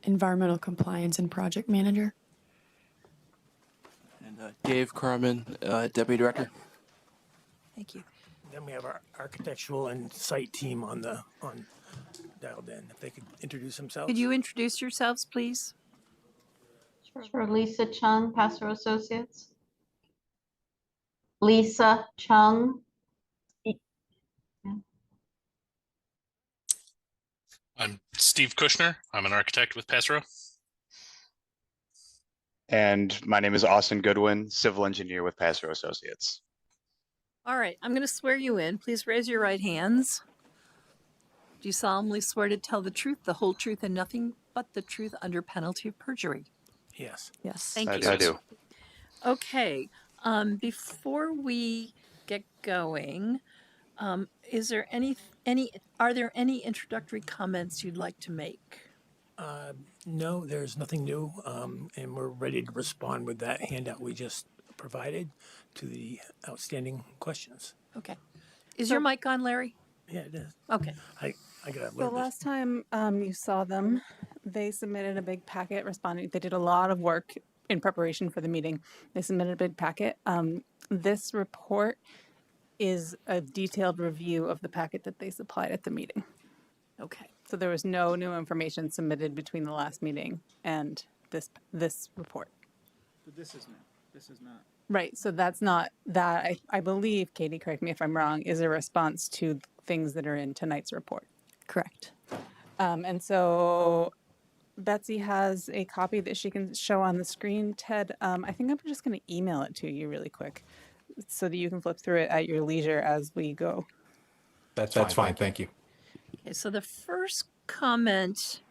Environmental Compliance and Project Manager. And Dave Carmen, Deputy Director. Thank you. Then we have our architectural and site team on dialed in. If they could introduce themselves. Could you introduce yourselves, please? Sure. Lisa Chung, Pastor Associates. Lisa Chung. I'm Steve Kushner. I'm an architect with Passero. And my name is Austin Goodwin, civil engineer with Passero Associates. All right, I'm going to swear you in. Please raise your right hands. Do you solemnly swear to tell the truth, the whole truth, and nothing but the truth under penalty of perjury? Yes. Yes. Thank you. I do. Okay. Before we get going, is there are there any introductory comments you'd like to make? No, there's nothing new, and we're ready to respond with that handout we just provided to the outstanding questions. Okay. Is your mic on, Larry? Yeah, it is. Okay. I got So last time you saw them, they submitted a big packet responding. They did a lot of work in preparation for the meeting. They submitted a big packet. This report is a detailed review of the packet that they supplied at the meeting. Okay. So there was no new information submitted between the last meeting and this report. But this is not. This is not. Right. So that's not that. I believe, Katie, correct me if I'm wrong, is a response to things that are in tonight's report. Correct. And so Betsy has a copy that she can show on the screen. Ted, I think I'm just going to email it to you really quick so that you can flip through it at your leisure as we go. That's fine. Thank you. Okay, so the first comment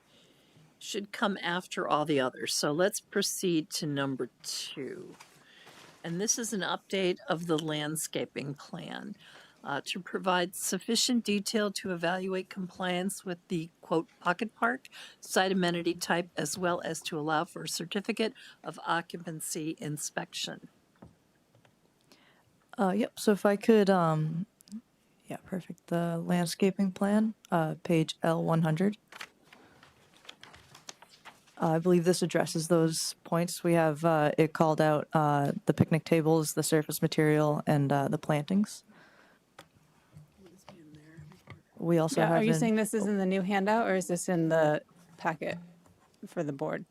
should come after all the others. So let's proceed to number 2. And this is an update of the landscaping plan to provide sufficient detail to evaluate compliance with the, quote, pocket park site amenity type, as well as to allow for a certificate of occupancy inspection. Yep. So if I could, yeah, perfect. The landscaping plan, page L100. I believe this addresses those points. We have it called out the picnic tables, the surface material, and the plantings. We also have. Are you saying this is in the new handout or is this in the packet for the board?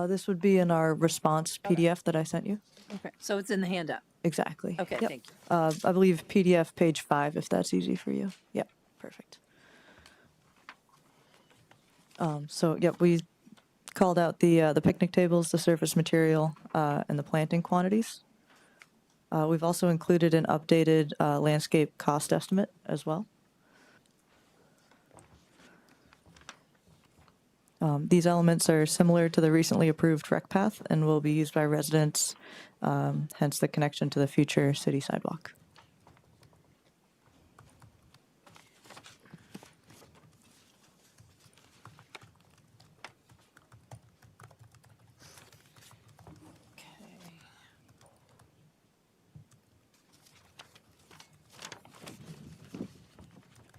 This would be in our response PDF that I sent you. Okay. So it's in the handout. Exactly. Okay, Yep. thank you. I believe PDF page 5, if that's easy for you. Yep, perfect. So, yep, we called out the picnic tables, the surface material, and the planting quantities. We've also included an updated landscape cost estimate as well. These elements are similar to the recently approved rec path and will be used by residents, hence the connection to the future city sidewalk.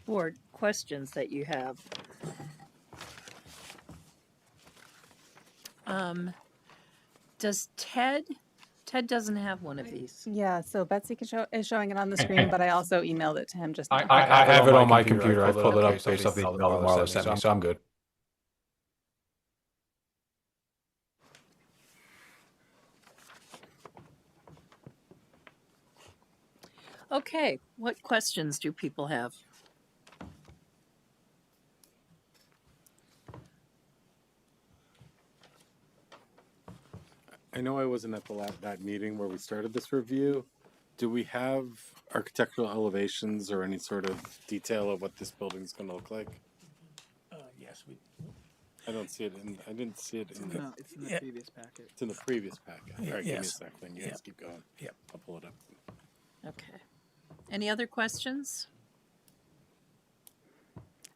Board questions that you have. Does Ted doesn't have one of these. Yeah, so Betsy is showing it on the screen, but I also emailed it to him just now. I have it on my computer. I pulled it up based off the email that Marla sent me, so I'm good. Okay, what questions do people have? I know I wasn't at that meeting where we started this review. Do we have architectural elevations or any sort of detail of what this building's going to look like? Yes, we. I don't see it in. I didn't see it in. No, it's in the previous packet. It's in the previous packet. All right, give me a Yes. sec. Then you guys keep going. Yep. I'll pull it up. Okay. Any other questions?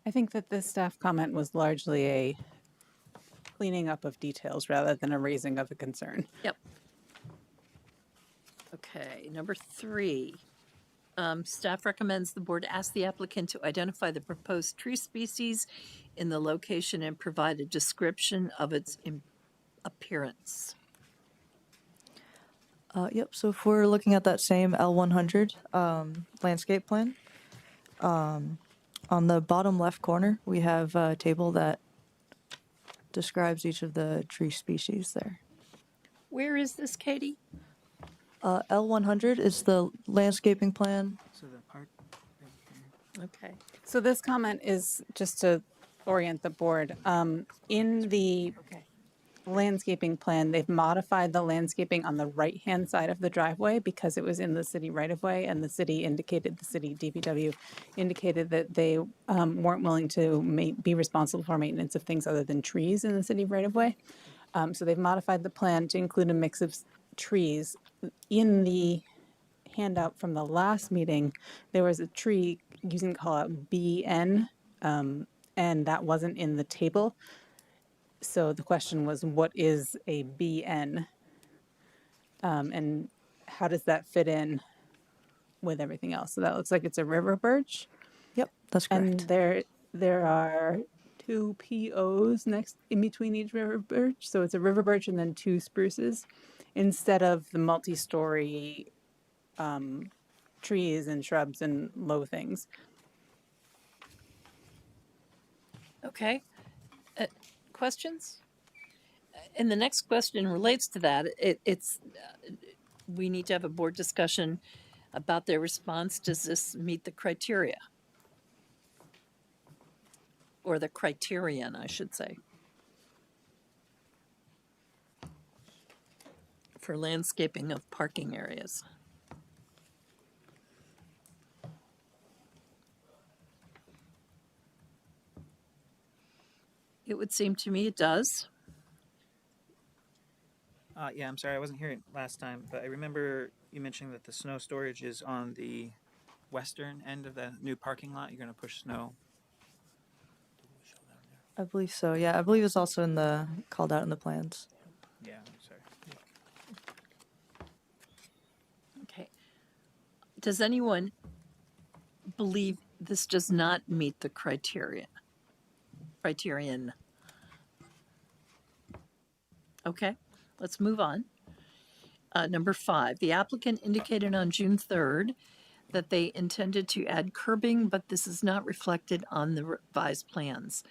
I think that this staff comment was largely a cleaning up of details rather than a raising of a concern. Yep. Okay, number 3. Staff recommends the board ask the applicant to identify the proposed tree species in the location and provide a description of its appearance. Yep, so if we're looking at that same L100 landscape plan, on the bottom left corner, we have a table that describes each of the tree species there. Where is this, Katie? L100 is the landscaping plan. So the park. Okay. So this comment is just to orient the board. In the landscaping plan, they've modified the landscaping on the right-hand side of the driveway because it was in the city right-of-way, and the city DPW indicated that they weren't willing to be responsible for maintenance of things other than trees in the city right-of-way. So they've modified the plan to include a mix of trees. In the handout from the last meeting, there was a tree using call out BN, and that wasn't in the table. So the question was, what is a BN? And how does that fit in with everything else? So that looks like it's a river birch. Yep, that's correct. And there are 2 POs next in between each river birch. So it's a river birch and then 2 spruces instead of the multi-story trees and shrubs and low things. Okay. Questions? And the next question relates to that. We need to have a board discussion about their response. Does this meet the criteria? Or the criterion, I should say. For landscaping of parking areas. It would seem to me it does. Yeah, I'm sorry, I wasn't here last time, but I remember you mentioning that the snow storage is on the western end of the new parking lot. You're going to push snow. I believe so. Yeah, I believe it's also in the called out in the plans. Yeah, I'm sorry. Okay. Does anyone believe this does not meet the criterion? Okay, let's move on. Number 5, the applicant indicated on June 3rd that they intended to add curbing, but this is not reflected on the revised plans.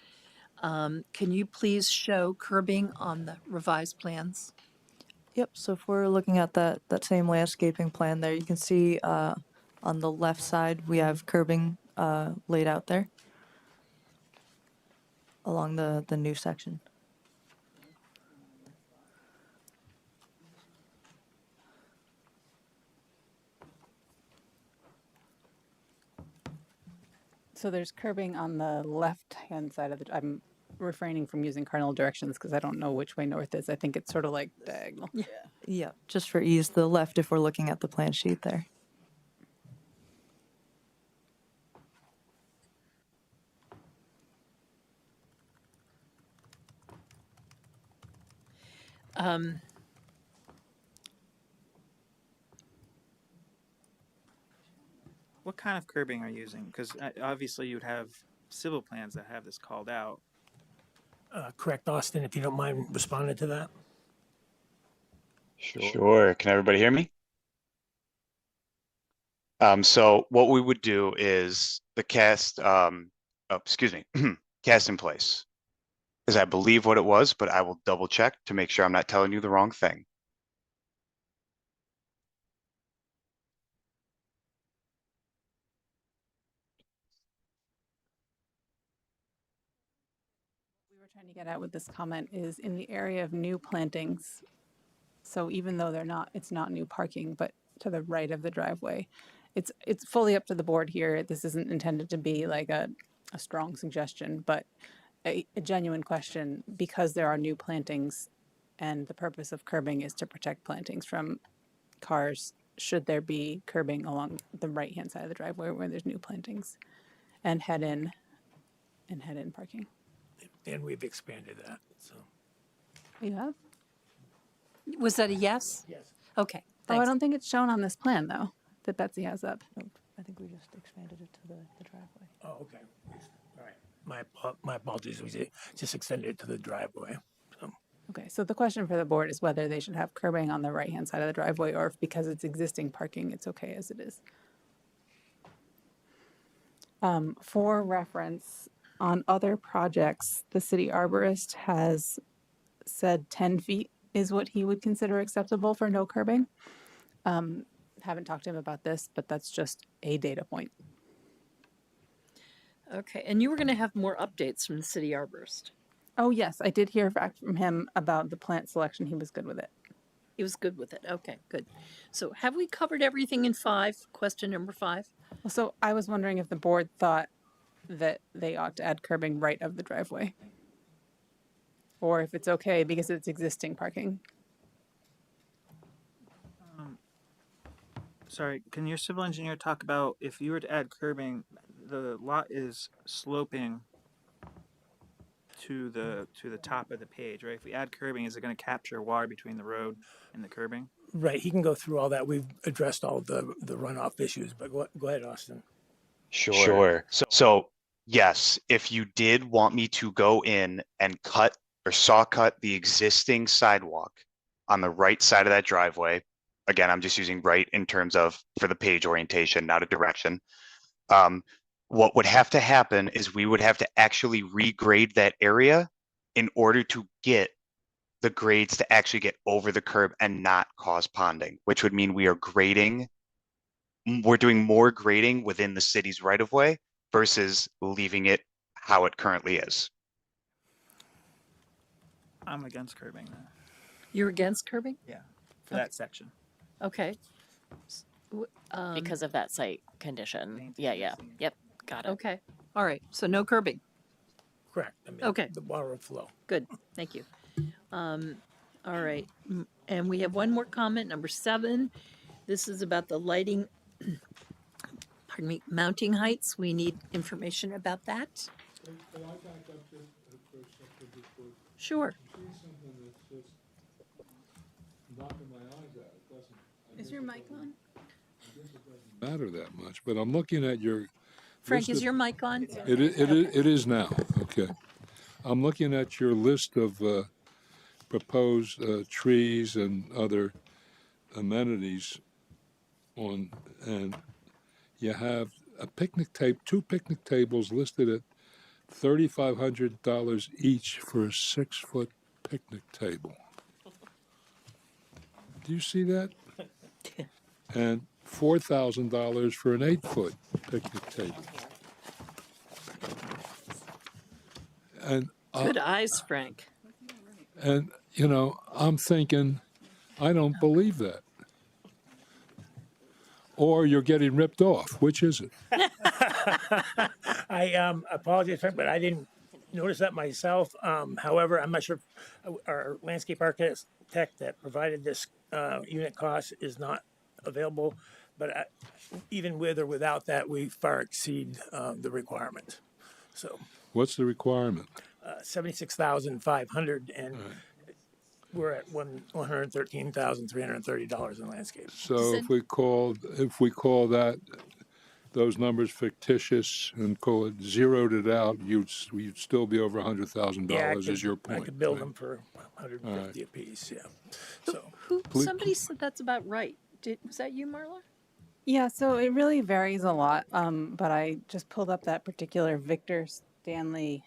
Can you please show curbing on the revised plans? Yep. So if we're looking at that same landscaping plan there, you can see on the left side we have curbing laid out there along the new section. So there's curbing on the left-hand side of the, I'm refraining from using cardinal directions because I don't know which way north is. I think it's sort of like diagonal. Yeah. Yeah. Just for ease, the left if we're looking at the plan sheet there. What kind of curbing are you using? Because obviously you'd have civil plans that have this called out. Correct, Austin, if you don't mind responding to that. Sure. Can everybody hear me? So what we would do is the cast, cast in place. Is I believe what it was, but I will double check to make sure I'm not telling you the wrong thing. We were trying to get at with this comment is in the area of new plantings. So even though it's not new parking, but to the right of the driveway, it's fully up to the board here. This isn't intended to be like a strong suggestion, but a genuine question because there are new plantings and the purpose of curbing is to protect plantings from cars. Should there be curbing along the right-hand side of the driveway where there's new plantings and head in parking? And we've expanded that, so. You have? Was that a yes? Yes. Okay, Oh, I thanks. don't think it's shown on this plan though, that Betsy has up. Nope. I think we just expanded it to the driveway. Oh, okay. All right. My apologies. We just extended it to the driveway. So. Okay, so the question for the board is whether they should have curbing on the right-hand side of the driveway or if because it's existing parking, it's okay as it is. For reference, on other projects, the city arborist has said 10 feet is what he would consider acceptable for no curbing. Haven't talked to him about this, but that's just a data point. Okay, and you were going to have more updates from the city arborist. Oh, yes, I did hear back from him about the plant selection. He was good with it. He was good with it. Okay, good. So have we covered everything in 5? Question number 5? Well, so I was wondering if the board thought that they ought to add curbing right of the driveway. Or if it's okay because it's existing parking. Sorry, can your civil engineer talk about if you were to add curbing, the lot is sloping to the top of the page, right? If we add curbing, is it going to capture water between the road and the curbing? Right, he can go through all that. We've addressed all the runoff issues, but go ahead, Austin. Sure. So yes, if you did want me to go in and cut or saw cut the existing sidewalk on the right side of that driveway, again, I'm just using right in terms of for the page orientation, not a direction. What would have to happen is we would have to actually regrade that area in order to get the grades to actually get over the curb and not cause ponding, which would mean we are grading. We're doing more grading within the city's right of way versus leaving it how it currently is. I'm against curbing that. You're against curbing? Yeah, for that section. Okay. Because of that site condition. Yeah, yeah. Yep. Got it. Okay. All right. So no curbing. Correct. I mean, Okay. the water will flow. Good. Thank you. All right. And we have one more comment, number 7. This is about the lighting, pardon me, mounting heights. We need information about that. Sure. Is your mic on? Matter that much, but I'm looking at your. Frank, list is of- your mic on? It is now, okay. I'm looking at your list of proposed trees and other amenities on, and you have a picnic table, 2 picnic tables listed at $3,500 each for a 6-foot picnic table. Do you see that? And $4,000 for an 8-foot picnic table. And Good eyes, Frank. and you know, I'm thinking, I don't believe that. Or you're getting ripped off. Which is it? I apologize, Frank, but I didn't notice that myself. However, I'm not sure if our landscape architect that provided this unit cost is not available, but even with or without that, we far exceed the requirement. So What's the requirement? 76,500, and we're at $113,330 in landscape. So if we call that those numbers fictitious and call it zeroed it out, you'd still be over $100,000. Is your point? I could build right? them for 150 apiece. Yeah. So Somebody said that's about right. Was that you, Marla? Yeah, so it really varies a lot. But I just pulled up that particular Victor Stanley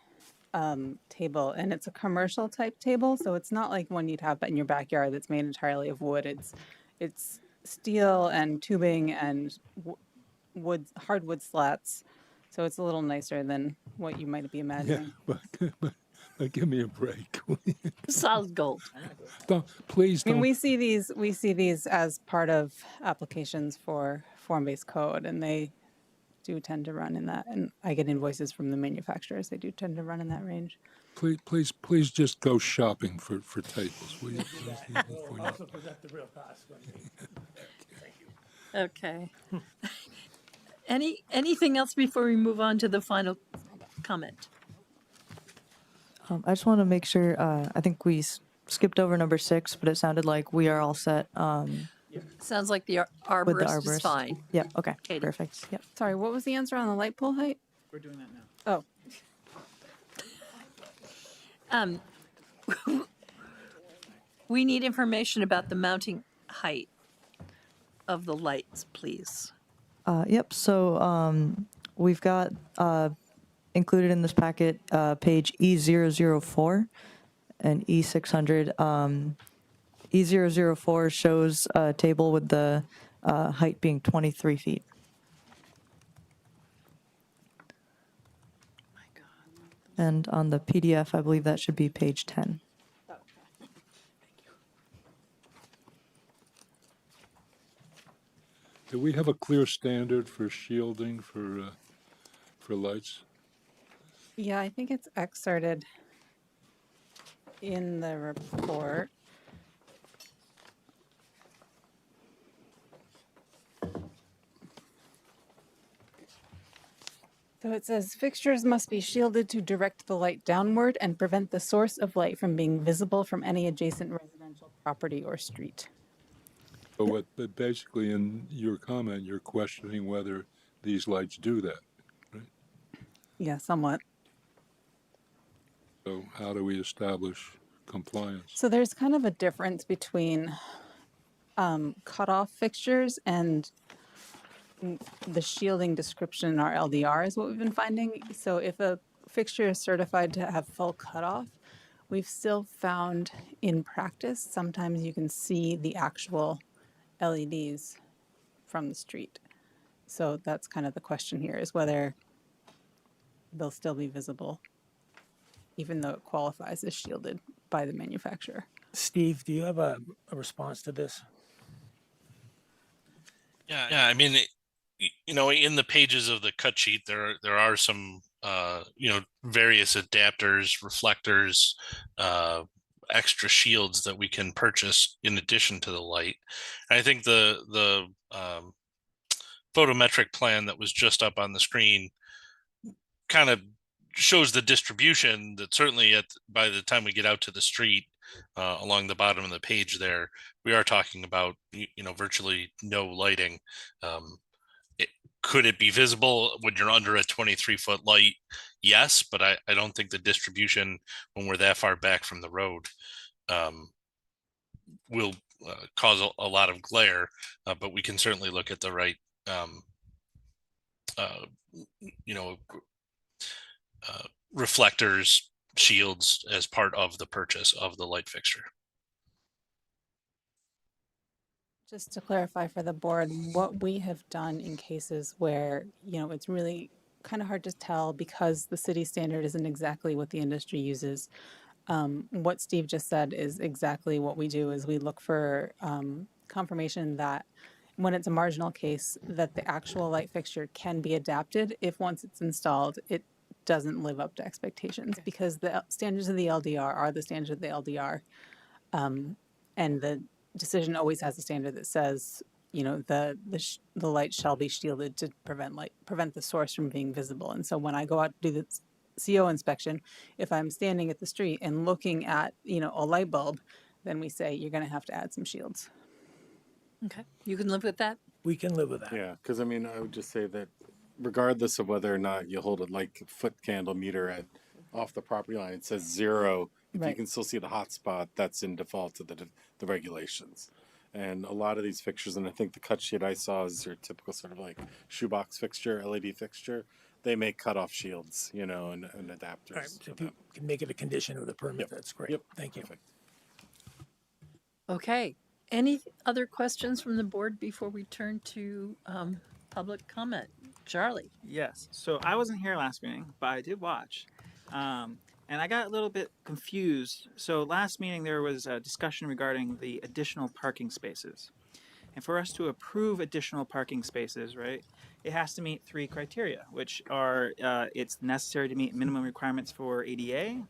table, and it's a commercial type table, so it's not like one you'd have in your backyard that's made entirely of wood. It's steel and tubing and wood, hardwood slats, so it's a little nicer than what you might be imagining. Yeah, but give me a break. Solid gold. Please I mean, don't. we see these as part of applications for form-based code, and they do tend to run in that. And I get invoices from the manufacturers; they do tend to run in that range. Please just go shopping for tables. Will you? we'll also present the real cost. Thank you. Okay. Anything else before we move on to the final comment? I just want to make sure, I think we skipped over number 6, but it sounded like we are all set Sounds like the with the arborist is arborist. fine. Yep, okay, Katie. perfect. Yep. Sorry, what was the answer on the light pole height? We're doing that now. Oh, We need information about the mounting height of the lights, please. Yep, so we've got included in this packet page E004 and E600. E004 shows a table with the height being 23 feet. And on the PDF, I believe that should be page 10. Do we have a clear standard for shielding for lights? yeah, I think it's excerpted in the report. So it says fixtures must be shielded to direct the light downward and prevent the source of light from being visible from any adjacent residential property or street. But basically in your comment, you're questioning whether these lights do that. Yeah, somewhat. So how do we establish compliance? So there's kind of a difference between cutoff fixtures and the shielding description in our LDR is what we've been finding. So if a fixture is certified to have full cutoff, We've still found in practice, sometimes you can see the actual LEDs from the street. So that's kind of the question here, is whether they'll still be visible, even though it qualifies as shielded by the manufacturer. Steve, do you have a response to this? Yeah, I mean, in the pages of the cut sheet, there are some, various adapters, reflectors, extra shields that we can purchase in addition to the light. And I think the photometric plan that was just up on the screen kind of shows the distribution that certainly by the time we get out to the street, along the bottom of the page there, we are talking about, virtually no lighting. Could it be visible when you're under a 23-foot light? Yes, but I don't think the distribution when we're that far back from the road will cause a lot of glare, but we can certainly look at the right, reflectors, shields as part of the purchase of the light fixture. Just to clarify for the board, what we have done in cases where, it's really kind of hard to tell because the city standard isn't exactly what the industry uses. What Steve just said is exactly what we do, is we look for confirmation that when it's a marginal case, that the actual light fixture can be adapted if once it's installed, it doesn't live up to expectations, because the standards of the LDR are the standards of the LDR. And the decision always has a standard that says, the light shall be shielded to prevent the source from being visible. And so when I go out to do the CO inspection, if I'm standing at the street and looking at, a light bulb, then we say you're going to have to add some shields. Okay, you can live with that? We can live with that. Yeah, because I would just say that regardless of whether or not you hold a foot candle meter off the property line, it says 0. If you can still see the hot spot, that's in default to the regulations. And a lot of these fixtures, and I think the cut sheet I saw is your typical sort of shoebox fixture, LED fixture. They make cutoff shields, and adapters. All right, so if you can make it a condition of the permit, that's great. Yep. Thank you. Perfect. Okay. Any other questions from the board before we turn to public comment? Charlie? Yes. So I wasn't here last meeting, but I did watch. And I got a little bit confused. So last meeting there was a discussion regarding the additional parking spaces. And for us to approve additional parking spaces, right, it has to meet 3 criteria, which are it's necessary to meet minimum requirements for ADA,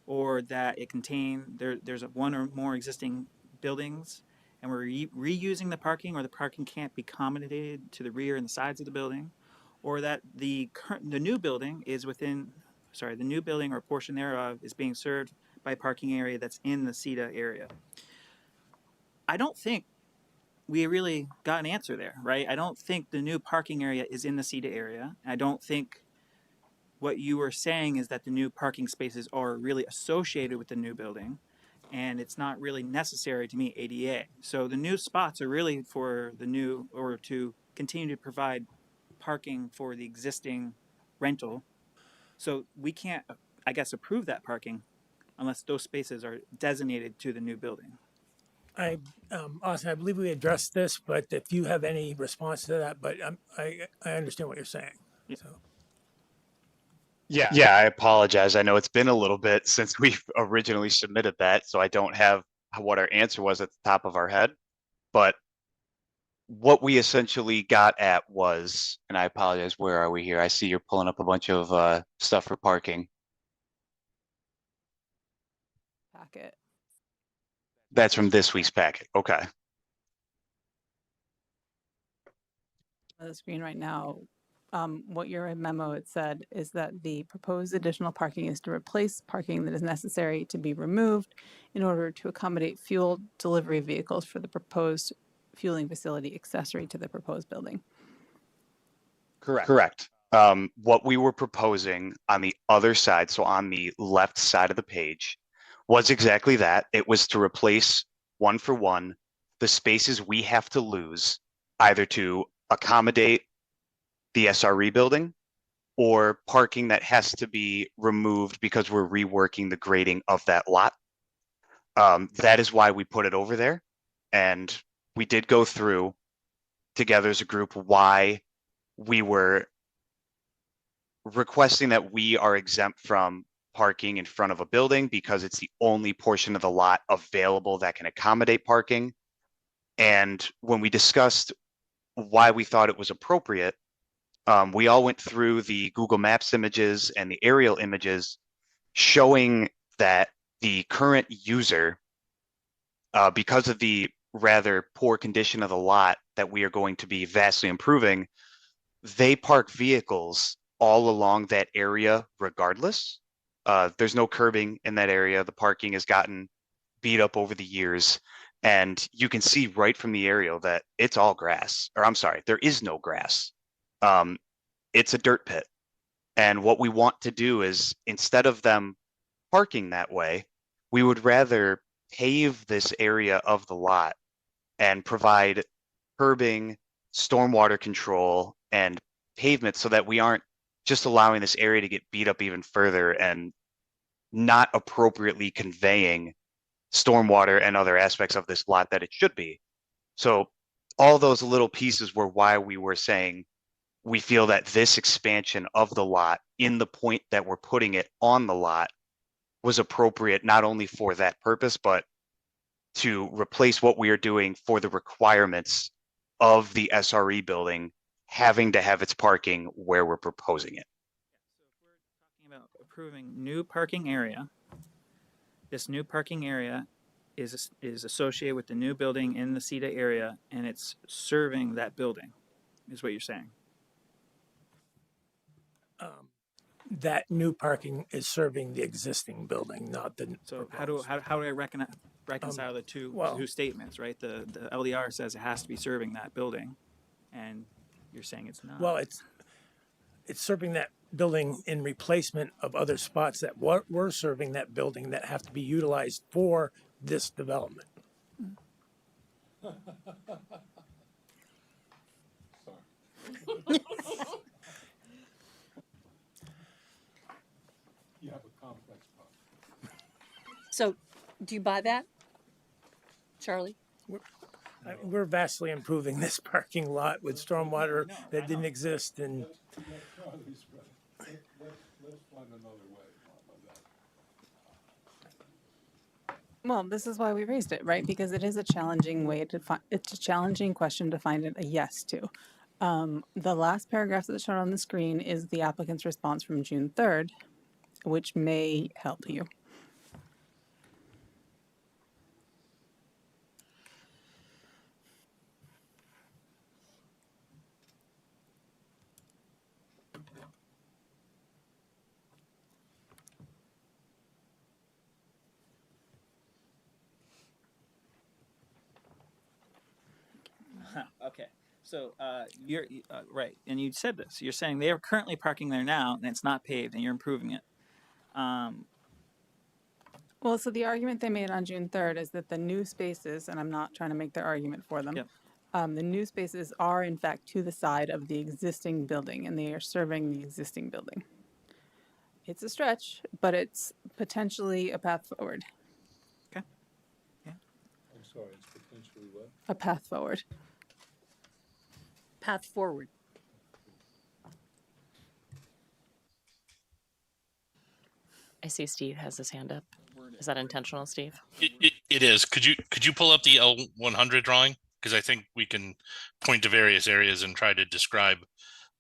or that it there's one or more existing buildings, and we're reusing the parking, or the parking can't be accommodated to the rear and the sides of the building, or that the new building is the new building or portion thereof is being served by a parking area that's in the CETA area. I don't think we really got an answer there, right? I don't think the new parking area is in the CETA area. I don't think what you were saying is that the new parking spaces are really associated with the new building, and it's not really necessary to meet ADA. So the new spots are really for the new, or to continue to provide parking for the existing rental. So we can't, I guess, approve that parking unless those spaces are designated to the new building. Austin, I believe we addressed this, but if you have any response to that, but I understand what you're saying. Yeah. So. Yeah, I apologize. I know it's been a little bit since we originally submitted that, so I don't have what our answer was at the top of our head. But what we essentially got at was, and I apologize, where are we here? I see you're pulling up a bunch of stuff for parking. Packet. That's from this week's packet. Okay. On the screen right now, what your memo it said is that the proposed additional parking is to replace parking that is necessary to be removed in order to accommodate fuel delivery vehicles for the proposed fueling facility accessory to the proposed building. Correct. What we were proposing on the other side, so on the left side of the page, was exactly that. It was to replace 1-for-1 the spaces we have to lose either to accommodate the SRE building or parking that has to be removed because we're reworking the grading of that lot. That is why we put it over there. And we did go through together as a group why we were requesting that we are exempt from parking in front of a building because it's the only portion of the lot available that can accommodate parking. And when we discussed why we thought it was appropriate, we all went through the Google Maps images and the aerial images showing that the current user, because of the rather poor condition of the lot that we are going to be vastly improving, they park vehicles all along that area regardless. There's no curbing in that area. The parking has gotten beat up over the years. And you can see right from the aerial that it's all grass, or I'm sorry, there is no grass. It's a dirt pit. And what we want to do is, instead of them parking that way, we would rather pave this area of the lot and provide curbing, stormwater control, and pavement so that we aren't just allowing this area to get beat up even further and not appropriately conveying stormwater and other aspects of this lot that it should be. So all those little pieces were why we were saying we feel that this expansion of the lot in the point that we're putting it on the lot was appropriate, not only for that purpose, but to replace what we are doing for the requirements of the SRE building having to have its parking where we're proposing it. So if we're talking about approving new parking area, this new parking area is associated with the new building in the CEDA area, and it's serving that building, is what you're saying. That new parking is serving the existing building, not the. So how do I reconcile the two statements, right? The LDR says it has to be serving that building, and you're saying it's not. Well, it's serving that building in replacement of other spots that were serving that building that have to be utilized for this development. You have a complex problem. So, do you buy that, Charlie? We're vastly improving this parking lot with stormwater that didn't exist, and Charlie's right. Let's find another way. Well, this is why we raised it, right? Because it is a challenging way to find, it's a challenging question to find a yes to. The last paragraph that's shown on the screen is the applicant's response from June 3rd, which may help you. Okay, so you're right, and you said this. You're saying they are currently parking there now, and it's not paved, and you're improving it. Well, so the argument they made on June 3rd is that the new spaces, and I'm not trying to make their argument for them, the new spaces are in fact to the side of the existing building, and they are serving the existing building. It's a stretch, but it's potentially a path forward. Okay. Yeah. I'm sorry, it's potentially what? A path forward. Path forward. I see Steve has his hand up. Is that intentional, Steve? It is. Could you pull up the L100 drawing? Because I think we can point to various areas and try to describe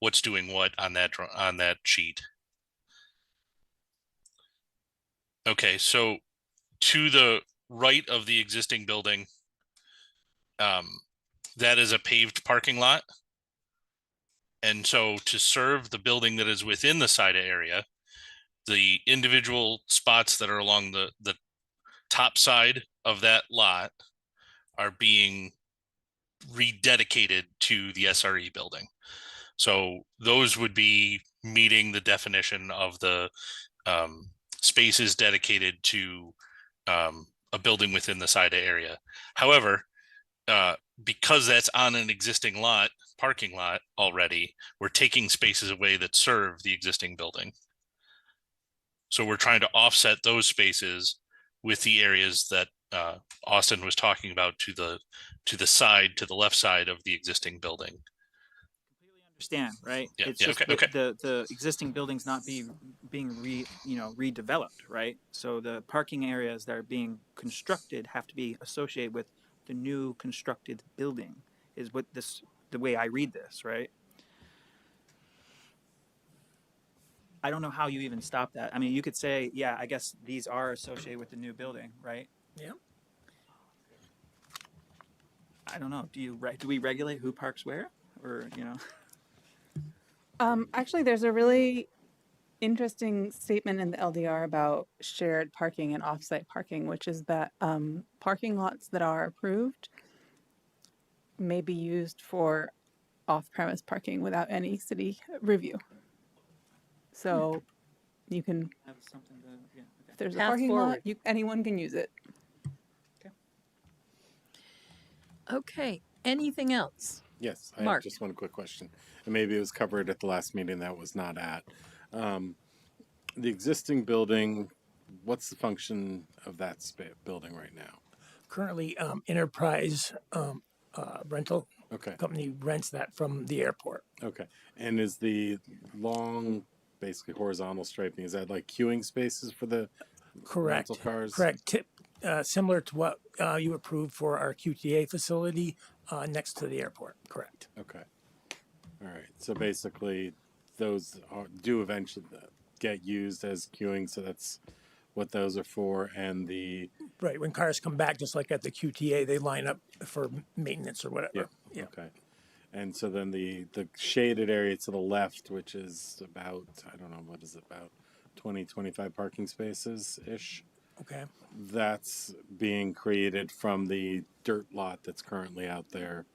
what's doing what on that sheet. Okay, so to the right of the existing building, that is a paved parking lot. And so to serve the building that is within the CEDA area, the individual spots that are along the top side of that lot are being rededicated to the SRE building. So those would be meeting the definition of the spaces dedicated to a building within the CEDA area. However, because that's on an existing lot, parking lot already, we're taking spaces away that serve the existing building. So we're trying to offset those spaces with the areas that Austin was talking about to the left side of the existing building. Understand, right? Yeah, It's yeah, just okay. the existing buildings not being redeveloped, right? So the parking areas that are being constructed have to be associated with the new constructed building, is what the way I read this, right? I don't know how you even stop that. I mean, you could say, yeah, I guess these are associated with the new building, right? Yeah. I don't know. Do we regulate who parks where, or Actually, there's a really interesting statement in the LDR about shared parking and offsite parking, which is that parking lots that are approved may be used for off-premise parking without any city review. So you can, have something to, yeah, okay. if there's a Path parking forward. lot, anyone can use it. Okay, anything else? Yes, I Mark. have just one quick question. And maybe it was covered at the last meeting that was not at. The existing building, what's the function of that building right now? Currently, Enterprise rental Okay. company rents that from the airport. Okay. And is the long, basically horizontal striping, is that like queuing spaces for the Correct. rental cars? Correct. Similar to what you approved for our QTA facility next to the airport. Correct. Okay. All right. So basically, those do eventually get used as queuing. So that's what those are for. And the Right. When cars come back, just like at the QTA, they line up for maintenance or whatever. yeah. Okay. And so then the shaded area to the left, which is about, I don't know, what is it, about 20, 25 parking spaces ish. Okay. That's being created from the dirt lot that's currently out there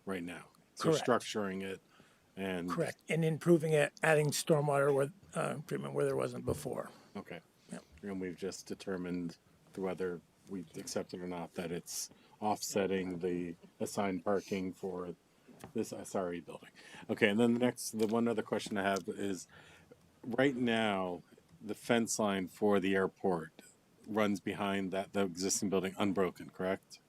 right now. So Correct. structuring it and Correct. And improving it, adding stormwater treatment where there wasn't before. okay. Yep. And we've just determined whether we accept it or not that it's offsetting the assigned parking for this SRE building. Okay, and then the one other question I have is, right now, the fence line for the airport runs behind the existing building unbroken, correct?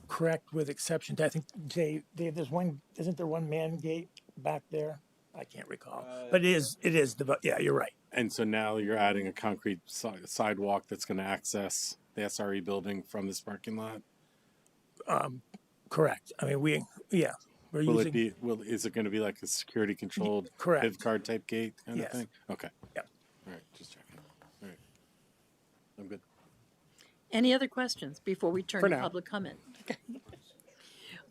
Correct, with exception to, I think, Dave, there's one, isn't there one man gate back there? I can't recall, but it is, yeah, you're right. And so now you're adding a concrete sidewalk that's going to access the SRE building from this parking lot? Correct. I mean, we're Will using. Is it going to be like a security controlled Correct. PIV card type gate kind Yes. of thing? Okay. Yep. All right, just checking. All right. I'm good. Any other questions before we turn For to now. public comment? Okay.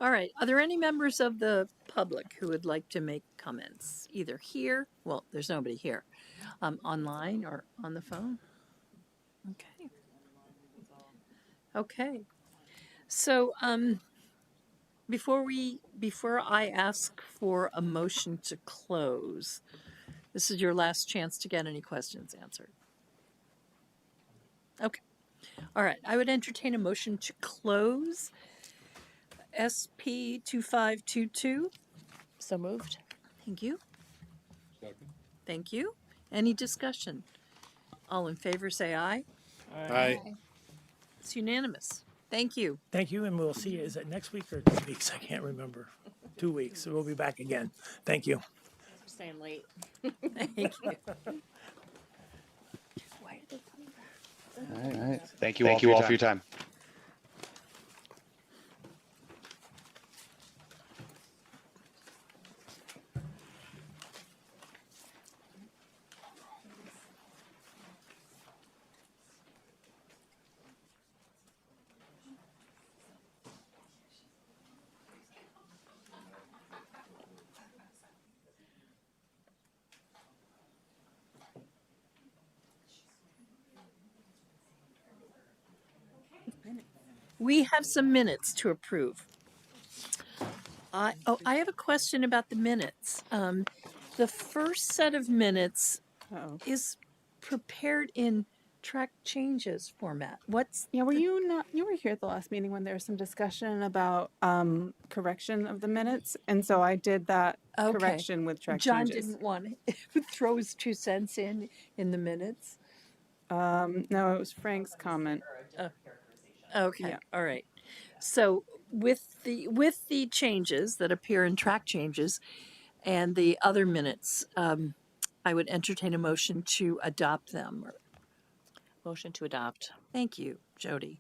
All right. Are there any members of the public who would like to make comments, either here? Well, there's nobody here. Online or on the phone? Okay. Okay. So, before I ask for a motion to close, this is your last chance to get any questions answered. Okay. All right. I would entertain a motion to close SP 2522. So moved. Thank you. Second. Thank you. Any discussion? All in favor say aye. Aye. It's unanimous. Thank you. Thank you, and we'll see you. Is it next week or 2 weeks? I can't remember. 2 weeks. So we'll be back again. Thank you. Thanks for staying late. Thank you. Why are they coming back? All right. Thank you all for your time. We have some minutes to approve. I have a question about the minutes. The first set of minutes is prepared in track changes format. What's Yeah, were you not? You were here at the last meeting when there was some discussion about correction of the minutes, and so I did that okay? correction with track John changes. didn't want to throw his 2 cents in the minutes. No, it was Frank's comment. Okay, Yeah. all right. So with the changes that appear in track changes and the other minutes, I would entertain a motion to adopt them. Motion to adopt. Thank you, Jody.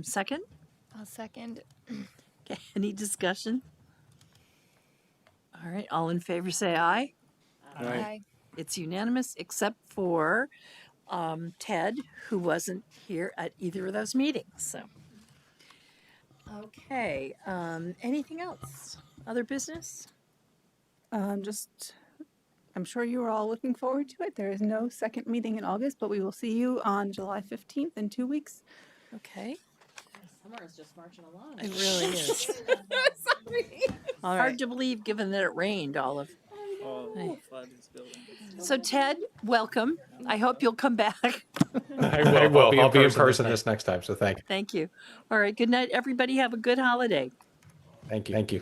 Second? I'll second. Okay, any discussion? All right, all in favor say aye. Aye. It's unanimous except for Ted, who wasn't here at either of those meetings. So, okay, anything else? Other business? Just, I'm sure you are all looking forward to it. There is no second meeting in August, but we will see you on July 15th in 2 weeks. Okay, Summer is just marching along. it really is. Sorry. All right. Hard to believe given that it rained all of. Oh, flood this building. So Ted, welcome. I hope you'll come back. I will. I'll be in person this next time. So thank you. Thank you. All right, good night, everybody. Have a good holiday. Thank you. Thank you.